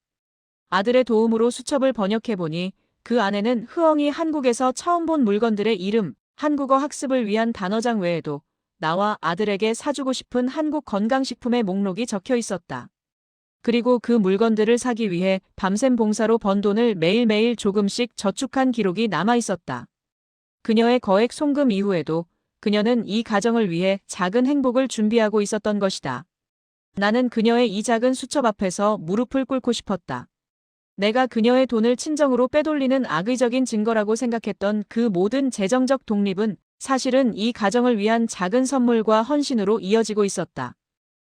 아들의 도움으로 수첩을 번역해보니 그 안에는 흐엉이 한국에서 처음 본 물건들의 이름, 한국어 학습을 위한 단어장 외에도 나와 아들에게 사주고 싶은 한국 건강식품의 목록이 적혀 있었다. 그리고 그 물건들을 사기 위해 밤샘 봉사로 번 돈을 매일매일 조금씩 저축한 기록이 남아 있었다. 그녀의 거액 송금 이후에도 그녀는 이 가정을 위해 작은 행복을 준비하고 있었던 것이다. 나는 그녀의 이 작은 수첩 앞에서 무릎을 꿇고 싶었다. 내가 그녀의 돈을 친정으로 빼돌리는 악의적인 증거라고 생각했던 그 모든 재정적 독립은 사실은 이 가정을 위한 작은 선물과 헌신으로 이어지고 있었다.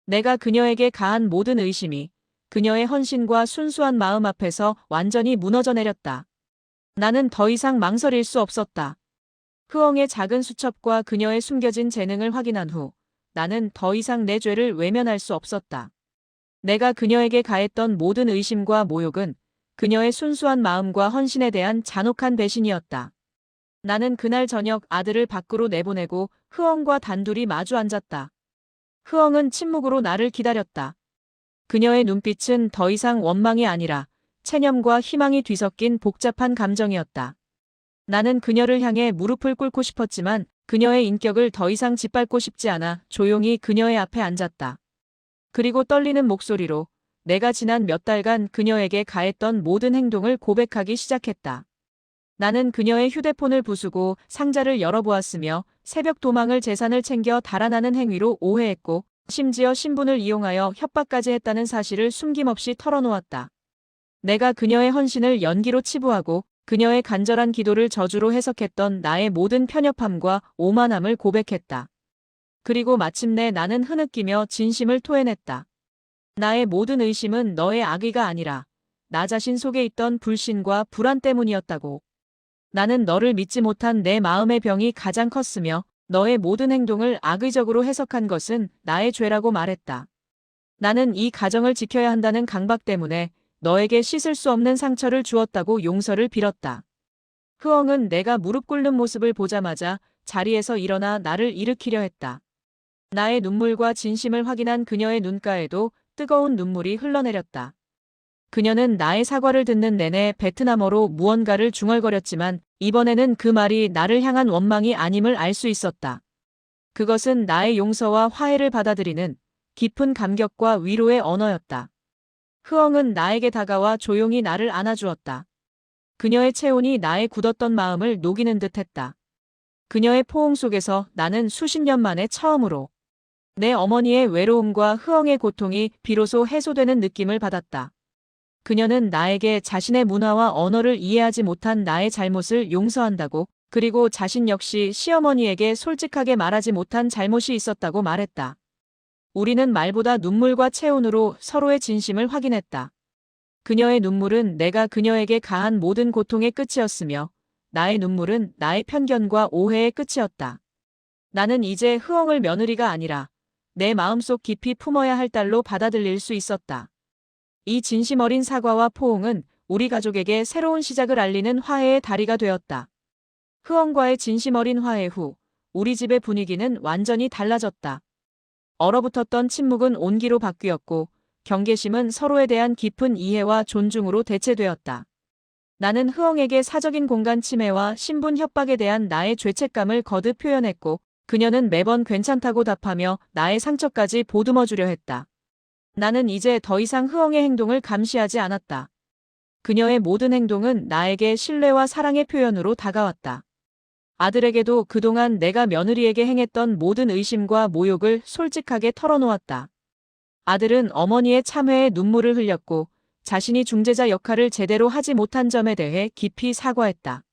내가 그녀에게 가한 모든 의심이 그녀의 헌신과 순수한 마음 앞에서 완전히 무너져 내렸다. 나는 더 이상 망설일 수 없었다. 흐엉의 작은 수첩과 그녀의 숨겨진 재능을 확인한 후 나는 더 이상 내 죄를 외면할 수 없었다. 내가 그녀에게 가했던 모든 의심과 모욕은 그녀의 순수한 마음과 헌신에 대한 잔혹한 배신이었다. 나는 그날 저녁 아들을 밖으로 내보내고 흐엉과 단둘이 마주 앉았다. 흐엉은 침묵으로 나를 기다렸다. 그녀의 눈빛은 더 이상 원망이 아니라 체념과 희망이 뒤섞인 복잡한 감정이었다. 나는 그녀를 향해 무릎을 꿇고 싶었지만 그녀의 인격을 더 이상 짓밟고 싶지 않아 조용히 그녀의 앞에 앉았다. 그리고 떨리는 목소리로 내가 지난 몇 달간 그녀에게 가했던 모든 행동을 고백하기 시작했다. 나는 그녀의 휴대폰을 부수고 상자를 열어보았으며 새벽 도망을 재산을 챙겨 달아나는 행위로 오해했고 심지어 신분을 이용하여 협박까지 했다는 사실을 숨김없이 털어놓았다. 내가 그녀의 헌신을 연기로 치부하고 그녀의 간절한 기도를 저주로 해석했던 나의 모든 편협함과 오만함을 고백했다. 그리고 마침내 나는 흐느끼며 진심을 토해냈다. 나의 모든 의심은 너의 악의가 아니라 나 자신 속에 있던 불신과 불안 때문이었다고. 나는 너를 믿지 못한 내 마음의 병이 가장 컸으며 너의 모든 행동을 악의적으로 해석한 것은 나의 죄라고 말했다. 나는 이 가정을 지켜야 한다는 강박 때문에 너에게 씻을 수 없는 상처를 주었다고 용서를 빌었다. 흐엉은 내가 무릎 꿇는 모습을 보자마자 자리에서 일어나 나를 일으키려 했다. 나의 눈물과 진심을 확인한 그녀의 눈가에도 뜨거운 눈물이 흘러내렸다. 그녀는 나의 사과를 듣는 내내 베트남어로 무언가를 중얼거렸지만 이번에는 그 말이 나를 향한 원망이 아님을 알 수 있었다. 그것은 나의 용서와 화해를 받아들이는 깊은 감격과 위로의 언어였다. 흐엉은 나에게 다가와 조용히 나를 안아주었다. 그녀의 체온이 나의 굳었던 마음을 녹이는 듯했다. 그녀의 포옹 속에서 나는 수십 년 만에 처음으로 내 어머니의 외로움과 흐엉의 고통이 비로소 해소되는 느낌을 받았다. 그녀는 나에게 자신의 문화와 언어를 이해하지 못한 나의 잘못을 용서한다고, 그리고 자신 역시 시어머니에게 솔직하게 말하지 못한 잘못이 있었다고 말했다. 우리는 말보다 눈물과 체온으로 서로의 진심을 확인했다. 그녀의 눈물은 내가 그녀에게 가한 모든 고통의 끝이었으며 나의 눈물은 나의 편견과 오해의 끝이었다. 나는 이제 흐엉을 며느리가 아니라 내 마음속 깊이 품어야 할 딸로 받아들일 수 있었다. 이 진심 어린 사과와 포옹은 우리 가족에게 새로운 시작을 알리는 화해의 다리가 되었다. 흐엉과의 진심 어린 화해 후 우리 집의 분위기는 완전히 달라졌다. 얼어붙었던 침묵은 온기로 바뀌었고 경계심은 서로에 대한 깊은 이해와 존중으로 대체되었다. 나는 흐엉에게 사적인 공간 침해와 신분 협박에 대한 나의 죄책감을 거듭 표현했고 그녀는 매번 괜찮다고 답하며 나의 상처까지 보듬어주려 했다. 나는 이제 더 이상 흐엉의 행동을 감시하지 않았다. 그녀의 모든 행동은 나에게 신뢰와 사랑의 표현으로 다가왔다. 아들에게도 그동안 내가 며느리에게 행했던 모든 의심과 모욕을 솔직하게 털어놓았다. 아들은 어머니의 참회에 눈물을 흘렸고 자신이 중재자 역할을 제대로 하지 못한 점에 대해 깊이 사과했다.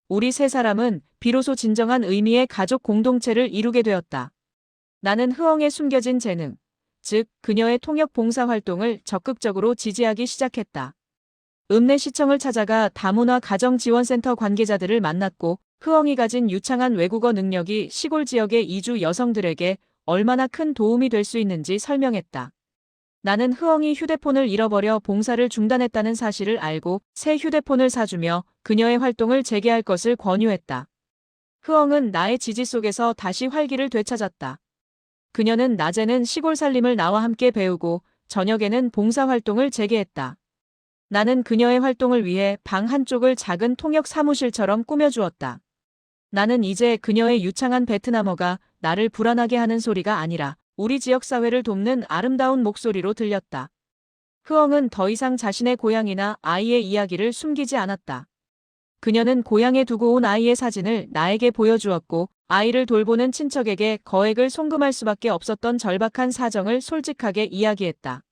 우리 세 사람은 비로소 진정한 의미의 가족 공동체를 이루게 되었다. 나는 흐엉의 숨겨진 재능, 즉 그녀의 통역 봉사 활동을 적극적으로 지지하기 시작했다. 읍내시청을 찾아가 다문화 가정지원센터 관계자들을 만났고 흐엉이 가진 유창한 외국어 능력이 시골 지역의 이주 여성들에게 얼마나 큰 도움이 될 수 있는지 설명했다. 나는 흐엉이 휴대폰을 잃어버려 봉사를 중단했다는 사실을 알고 새 휴대폰을 사주며 그녀의 활동을 재개할 것을 권유했다. 흐엉은 나의 지지 속에서 다시 활기를 되찾았다. 그녀는 낮에는 시골 살림을 나와 함께 배우고 저녁에는 봉사활동을 재개했다. 나는 그녀의 활동을 위해 방 한쪽을 작은 통역 사무실처럼 꾸며주었다. 나는 이제 그녀의 유창한 베트남어가 나를 불안하게 하는 소리가 아니라 우리 지역사회를 돕는 아름다운 목소리로 들렸다. 흐엉은 더 이상 자신의 고향이나 아이의 이야기를 숨기지 않았다. 그녀는 고향에 두고 온 아이의 사진을 나에게 보여주었고 아이를 돌보는 친척에게 거액을 송금할 수밖에 없었던 절박한 사정을 솔직하게 이야기했다.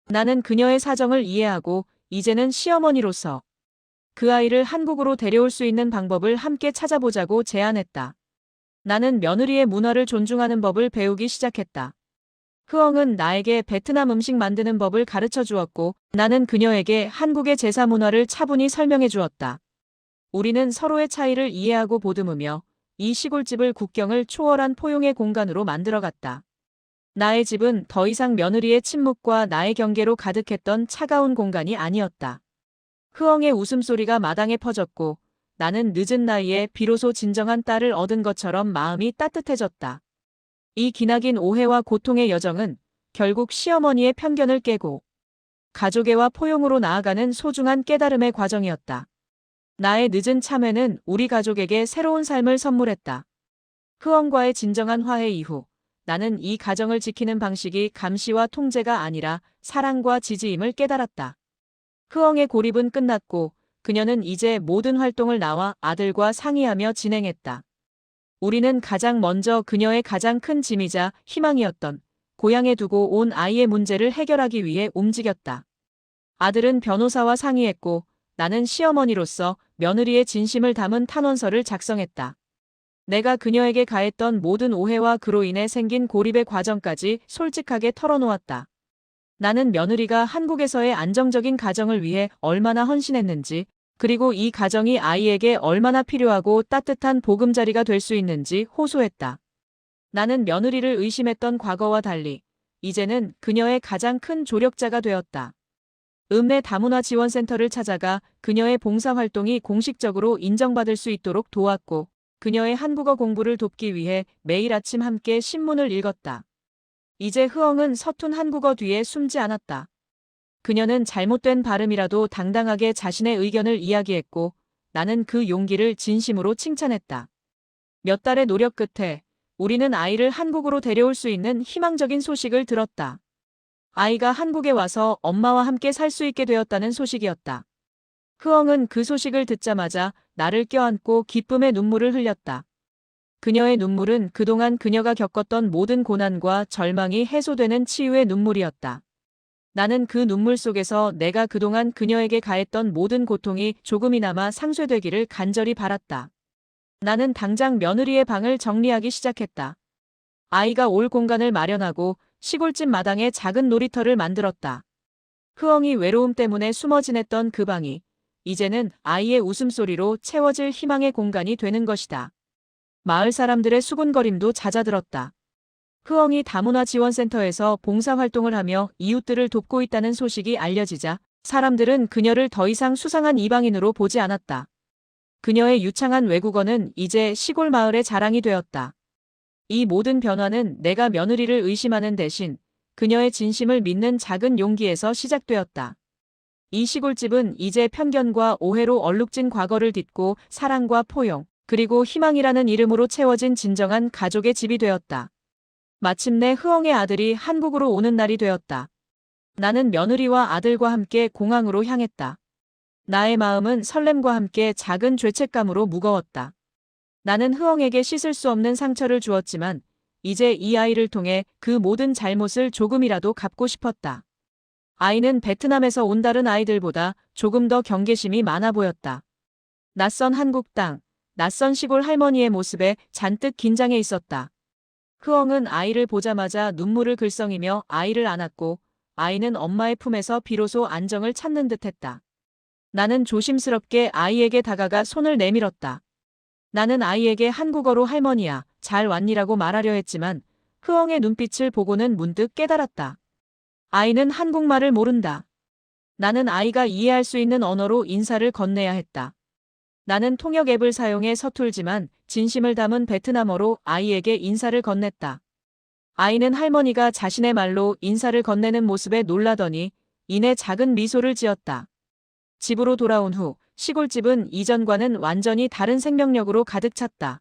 나는 그녀의 사정을 이해하고 이제는 시어머니로서 그 아이를 한국으로 데려올 수 있는 방법을 함께 찾아보자고 제안했다. 나는 며느리의 문화를 존중하는 법을 배우기 시작했다. 흐엉은 나에게 베트남 음식 만드는 법을 가르쳐 주었고 나는 그녀에게 한국의 제사 문화를 차분히 설명해 주었다. 우리는 서로의 차이를 이해하고 보듬으며 이 시골집을 국경을 초월한 포용의 공간으로 만들어갔다. 나의 집은 더 이상 며느리의 침묵과 나의 경계로 가득했던 차가운 공간이 아니었다. 흐엉의 웃음소리가 마당에 퍼졌고 나는 늦은 나이에 비로소 진정한 딸을 얻은 것처럼 마음이 따뜻해졌다. 이 기나긴 오해와 고통의 여정은 결국 시어머니의 편견을 깨고 가족애와 포용으로 나아가는 소중한 깨달음의 과정이었다. 나의 늦은 참회는 우리 가족에게 새로운 삶을 선물했다. 흐엉과의 진정한 화해 이후 나는 이 가정을 지키는 방식이 감시와 통제가 아니라 사랑과 지지임을 깨달았다. 흐엉의 고립은 끝났고 그녀는 이제 모든 활동을 나와 아들과 상의하며 진행했다. 우리는 가장 먼저 그녀의 가장 큰 짐이자 희망이었던 고향에 두고 온 아이의 문제를 해결하기 위해 움직였다. 아들은 변호사와 상의했고 나는 시어머니로서 며느리의 진심을 담은 탄원서를 작성했다. 내가 그녀에게 가했던 모든 오해와 그로 인해 생긴 고립의 과정까지 솔직하게 털어놓았다. 나는 며느리가 한국에서의 안정적인 가정을 위해 얼마나 헌신했는지, 그리고 이 가정이 아이에게 얼마나 필요하고 따뜻한 보금자리가 될 수 있는지 호소했다. 나는 며느리를 의심했던 과거와 달리 이제는 그녀의 가장 큰 조력자가 되었다. 읍내 다문화 지원센터를 찾아가 그녀의 봉사활동이 공식적으로 인정받을 수 있도록 도왔고 그녀의 한국어 공부를 돕기 위해 매일 아침 함께 신문을 읽었다. 이제 흐엉은 서툰 한국어 뒤에 숨지 않았다. 그녀는 잘못된 발음이라도 당당하게 자신의 의견을 이야기했고 나는 그 용기를 진심으로 칭찬했다. 몇 달의 노력 끝에 우리는 아이를 한국으로 데려올 수 있는 희망적인 소식을 들었다. 아이가 한국에 와서 엄마와 함께 살 수 있게 되었다는 소식이었다. 흐엉은 그 소식을 듣자마자 나를 껴안고 기쁨의 눈물을 흘렸다. 그녀의 눈물은 그동안 그녀가 겪었던 모든 고난과 절망이 해소되는 치유의 눈물이었다. 나는 그 눈물 속에서 내가 그동안 그녀에게 가했던 모든 고통이 조금이나마 상쇄되기를 간절히 바랐다. 나는 당장 며느리의 방을 정리하기 시작했다. 아이가 올 공간을 마련하고 시골집 마당에 작은 놀이터를 만들었다. 흐엉이 외로움 때문에 숨어 지냈던 그 방이 이제는 아이의 웃음소리로 채워질 희망의 공간이 되는 것이다. 마을 사람들의 수군거림도 잦아들었다. 흐엉이 다문화 지원센터에서 봉사활동을 하며 이웃들을 돕고 있다는 소식이 알려지자 사람들은 그녀를 더 이상 수상한 이방인으로 보지 않았다. 그녀의 유창한 외국어는 이제 시골 마을의 자랑이 되었다. 이 모든 변화는 내가 며느리를 의심하는 대신 그녀의 진심을 믿는 작은 용기에서 시작되었다. 이 시골집은 이제 편견과 오해로 얼룩진 과거를 딛고 사랑과 포용, 그리고 희망이라는 이름으로 채워진 진정한 가족의 집이 되었다. 마침내 흐엉의 아들이 한국으로 오는 날이 되었다. 나는 며느리와 아들과 함께 공항으로 향했다. 나의 마음은 설렘과 함께 작은 죄책감으로 무거웠다. 나는 흐엉에게 씻을 수 없는 상처를 주었지만 이제 이 아이를 통해 그 모든 잘못을 조금이라도 갚고 싶었다. 아이는 베트남에서 온 다른 아이들보다 조금 더 경계심이 많아 보였다. 낯선 한국 땅, 낯선 시골 할머니의 모습에 잔뜩 긴장해 있었다. 흐엉은 아이를 보자마자 눈물을 글썽이며 아이를 안았고 아이는 엄마의 품에서 비로소 안정을 찾는 듯했다. 나는 조심스럽게 아이에게 다가가 손을 내밀었다. 나는 아이에게 한국어로 할머니야, 잘 왔니라고 말하려 했지만 흐엉의 눈빛을 보고는 문득 깨달았다. 아이는 한국말을 모른다. 나는 아이가 이해할 수 있는 언어로 인사를 건네야 했다. 나는 통역 앱을 사용해 서툴지만 진심을 담은 베트남어로 아이에게 인사를 건넸다. 아이는 할머니가 자신의 말로 인사를 건네는 모습에 놀라더니 이내 작은 미소를 지었다. 집으로 돌아온 후 시골집은 이전과는 완전히 다른 생명력으로 가득 찼다.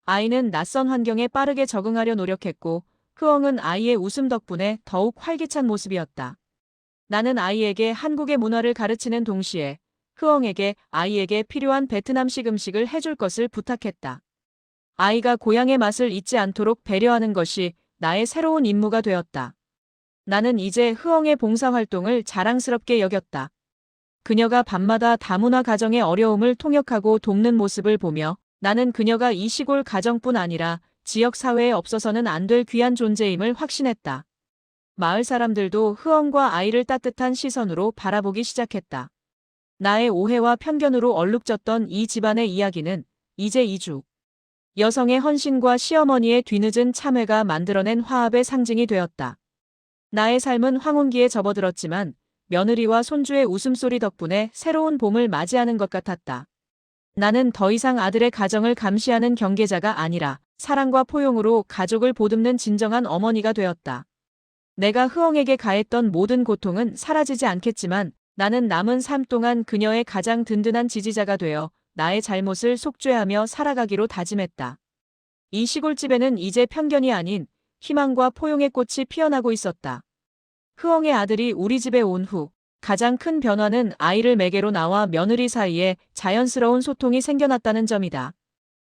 아이는 낯선 환경에 빠르게 적응하려 노력했고 흐엉은 아이의 웃음 덕분에 더욱 활기찬 모습이었다. 나는 아이에게 한국의 문화를 가르치는 동시에 흐엉에게 아이에게 필요한 베트남식 음식을 해줄 것을 부탁했다. 아이가 고향의 맛을 잊지 않도록 배려하는 것이 나의 새로운 임무가 되었다. 나는 이제 흐엉의 봉사활동을 자랑스럽게 여겼다. 그녀가 밤마다 다문화 가정의 어려움을 통역하고 돕는 모습을 보며 나는 그녀가 이 시골 가정뿐 아니라 지역 사회에 없어서는 안 될 귀한 존재임을 확신했다. 마을 사람들도 흐엉과 아이를 따뜻한 시선으로 바라보기 시작했다. 나의 오해와 편견으로 얼룩졌던 이 집안의 이야기는 이제 이주 여성의 헌신과 시어머니의 뒤늦은 참회가 만들어낸 화합의 상징이 되었다. 나의 삶은 황혼기에 접어들었지만 며느리와 손주의 웃음소리 덕분에 새로운 봄을 맞이하는 것 같았다. 나는 더 이상 아들의 가정을 감시하는 경계자가 아니라 사랑과 포용으로 가족을 보듬는 진정한 어머니가 되었다. 내가 흐엉에게 가했던 모든 고통은 사라지지 않겠지만 나는 남은 삶 동안 그녀의 가장 든든한 지지자가 되어 나의 잘못을 속죄하며 살아가기로 다짐했다. 이 시골집에는 이제 편견이 아닌 희망과 포용의 꽃이 피어나고 있었다. 흐엉의 아들이 우리 집에 온 후 가장 큰 변화는 아이를 매개로 나와 며느리 사이에 자연스러운 소통이 생겨났다는 점이다.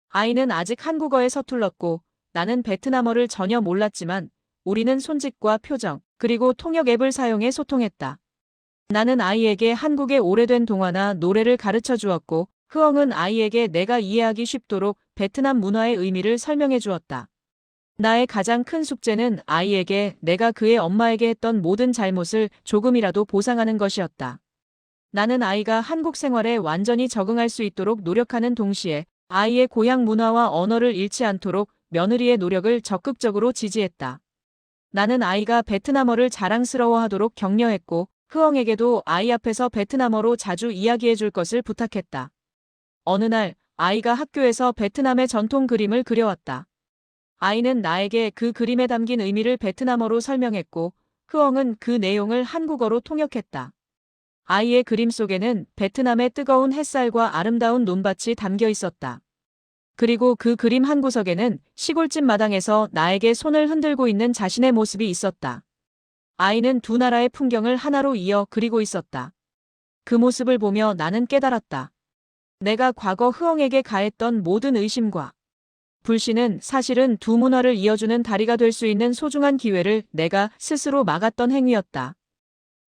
아이는 아직 한국어에 서툴렀고 나는 베트남어를 전혀 몰랐지만 우리는 손짓과 표정, 그리고 통역 앱을 사용해 소통했다. 나는 아이에게 한국의 오래된 동화나 노래를 가르쳐 주었고 흐엉은 아이에게 내가 이해하기 쉽도록 베트남 문화의 의미를 설명해 주었다. 나의 가장 큰 숙제는 아이에게 내가 그의 엄마에게 했던 모든 잘못을 조금이라도 보상하는 것이었다. 나는 아이가 한국 생활에 완전히 적응할 수 있도록 노력하는 동시에 아이의 고향 문화와 언어를 잃지 않도록 며느리의 노력을 적극적으로 지지했다. 나는 아이가 베트남어를 자랑스러워하도록 격려했고 흐엉에게도 아이 앞에서 베트남어로 자주 이야기해 줄 것을 부탁했다. 어느 날 아이가 학교에서 베트남의 전통 그림을 그려왔다. 아이는 나에게 그 그림에 담긴 의미를 베트남어로 설명했고 흐엉은 그 내용을 한국어로 통역했다. 아이의 그림 속에는 베트남의 뜨거운 햇살과 아름다운 논밭이 담겨 있었다. 그리고 그 그림 한 구석에는 시골집 마당에서 나에게 손을 흔들고 있는 자신의 모습이 있었다. 아이는 두 나라의 풍경을 하나로 이어 그리고 있었다. 그 모습을 보며 나는 깨달았다. 내가 과거 흐엉에게 가했던 모든 의심과 불신은 사실은 두 문화를 이어주는 다리가 될 수 있는 소중한 기회를 내가 스스로 막았던 행위였다.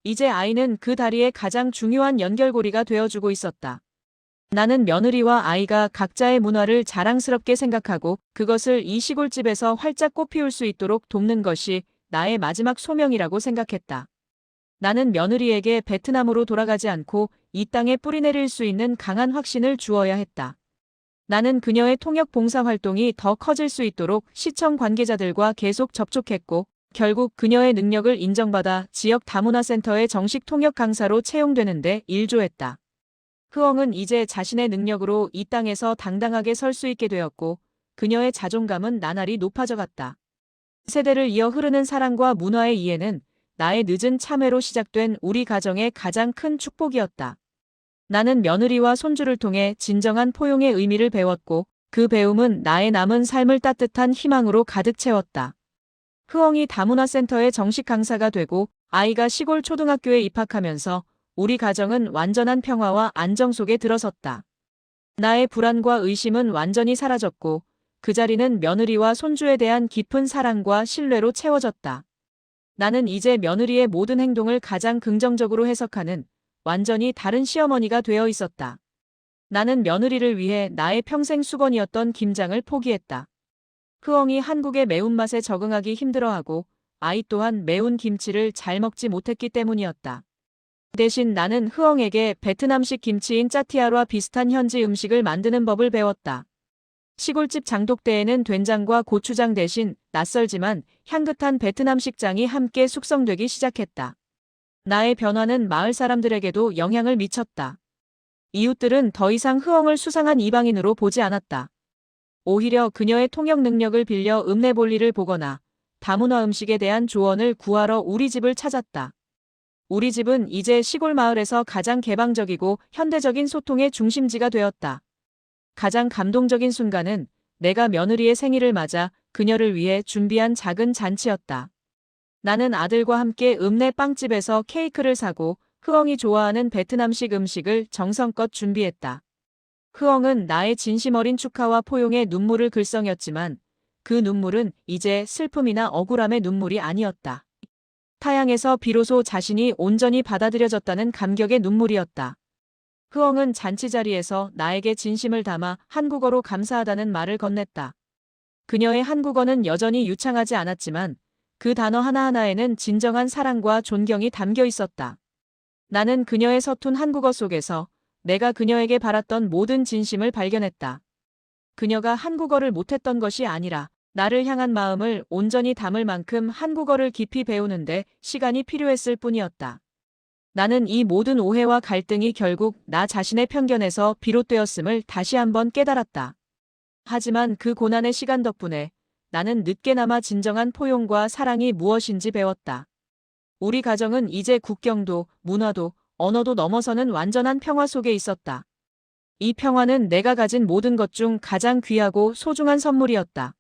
이제 아이는 그 다리의 가장 중요한 연결고리가 되어주고 있었다. 나는 며느리와 아이가 각자의 문화를 자랑스럽게 생각하고 그것을 이 시골집에서 활짝 꽃피울 수 있도록 돕는 것이 나의 마지막 소명이라고 생각했다. 나는 며느리에게 베트남으로 돌아가지 않고 이 땅에 뿌리내릴 수 있는 강한 확신을 주어야 했다. 나는 그녀의 통역 봉사 활동이 더 커질 수 있도록 시청 관계자들과 계속 접촉했고 결국 그녀의 능력을 인정받아 지역 다문화센터의 정식 통역 강사로 채용되는데 일조했다. 흐엉은 이제 자신의 능력으로 이 땅에서 당당하게 설 수 있게 되었고 그녀의 자존감은 나날이 높아져갔다. 세대를 이어 흐르는 사랑과 문화의 이해는 나의 늦은 참회로 시작된 우리 가정의 가장 큰 축복이었다. 나는 며느리와 손주를 통해 진정한 포용의 의미를 배웠고 그 배움은 나의 남은 삶을 따뜻한 희망으로 가득 채웠다. 흐엉이 다문화센터의 정식 강사가 되고 아이가 시골 초등학교에 입학하면서 우리 가정은 완전한 평화와 안정 속에 들어섰다. 나의 불안과 의심은 완전히 사라졌고 그 자리는 며느리와 손주에 대한 깊은 사랑과 신뢰로 채워졌다. 나는 이제 며느리의 모든 행동을 가장 긍정적으로 해석하는 완전히 다른 시어머니가 되어 있었다. 나는 며느리를 위해 나의 평생 수건이었던 김장을 포기했다. 흐엉이 한국의 매운맛에 적응하기 힘들어하고 아이 또한 매운 김치를 잘 먹지 못했기 때문이었다. 대신 나는 흐엉에게 베트남식 김치인 짜티아와 비슷한 현지 음식을 만드는 법을 배웠다. 시골집 장독대에는 된장과 고추장 대신 낯설지만 향긋한 베트남식 장이 함께 숙성되기 시작했다. 나의 변화는 마을 사람들에게도 영향을 미쳤다. 이웃들은 더 이상 흐엉을 수상한 이방인으로 보지 않았다. 오히려 그녀의 통역 능력을 빌려 읍내볼일을 보거나 다문화 음식에 대한 조언을 구하러 우리 집을 찾았다. 우리 집은 이제 시골 마을에서 가장 개방적이고 현대적인 소통의 중심지가 되었다. 가장 감동적인 순간은 내가 며느리의 생일을 맞아 그녀를 위해 준비한 작은 잔치였다. 나는 아들과 함께 읍내 빵집에서 케이크를 사고 흐엉이 좋아하는 베트남식 음식을 정성껏 준비했다. 흐엉은 나의 진심 어린 축하와 포용의 눈물을 글썽였지만 그 눈물은 이제 슬픔이나 억울함의 눈물이 아니었다. 타향에서 비로소 자신이 온전히 받아들여졌다는 감격의 눈물이었다. 흐엉은 잔치 자리에서 나에게 진심을 담아 한국어로 감사하다는 말을 건넸다. 그녀의 한국어는 여전히 유창하지 않았지만 그 단어 하나하나에는 진정한 사랑과 존경이 담겨 있었다. 나는 그녀의 서툰 한국어 속에서 내가 그녀에게 바랐던 모든 진심을 발견했다. 그녀가 한국어를 못했던 것이 아니라 나를 향한 마음을 온전히 담을 만큼 한국어를 깊이 배우는데 시간이 필요했을 뿐이었다. 나는 이 모든 오해와 갈등이 결국 나 자신의 편견에서 비롯되었음을 다시 한번 깨달았다. 하지만 그 고난의 시간 덕분에 나는 늦게나마 진정한 포용과 사랑이 무엇인지 배웠다. 우리 가정은 이제 국경도, 문화도, 언어도 넘어서는 완전한 평화 속에 있었다. 이 평화는 내가 가진 모든 것 중 가장 귀하고 소중한 선물이었다.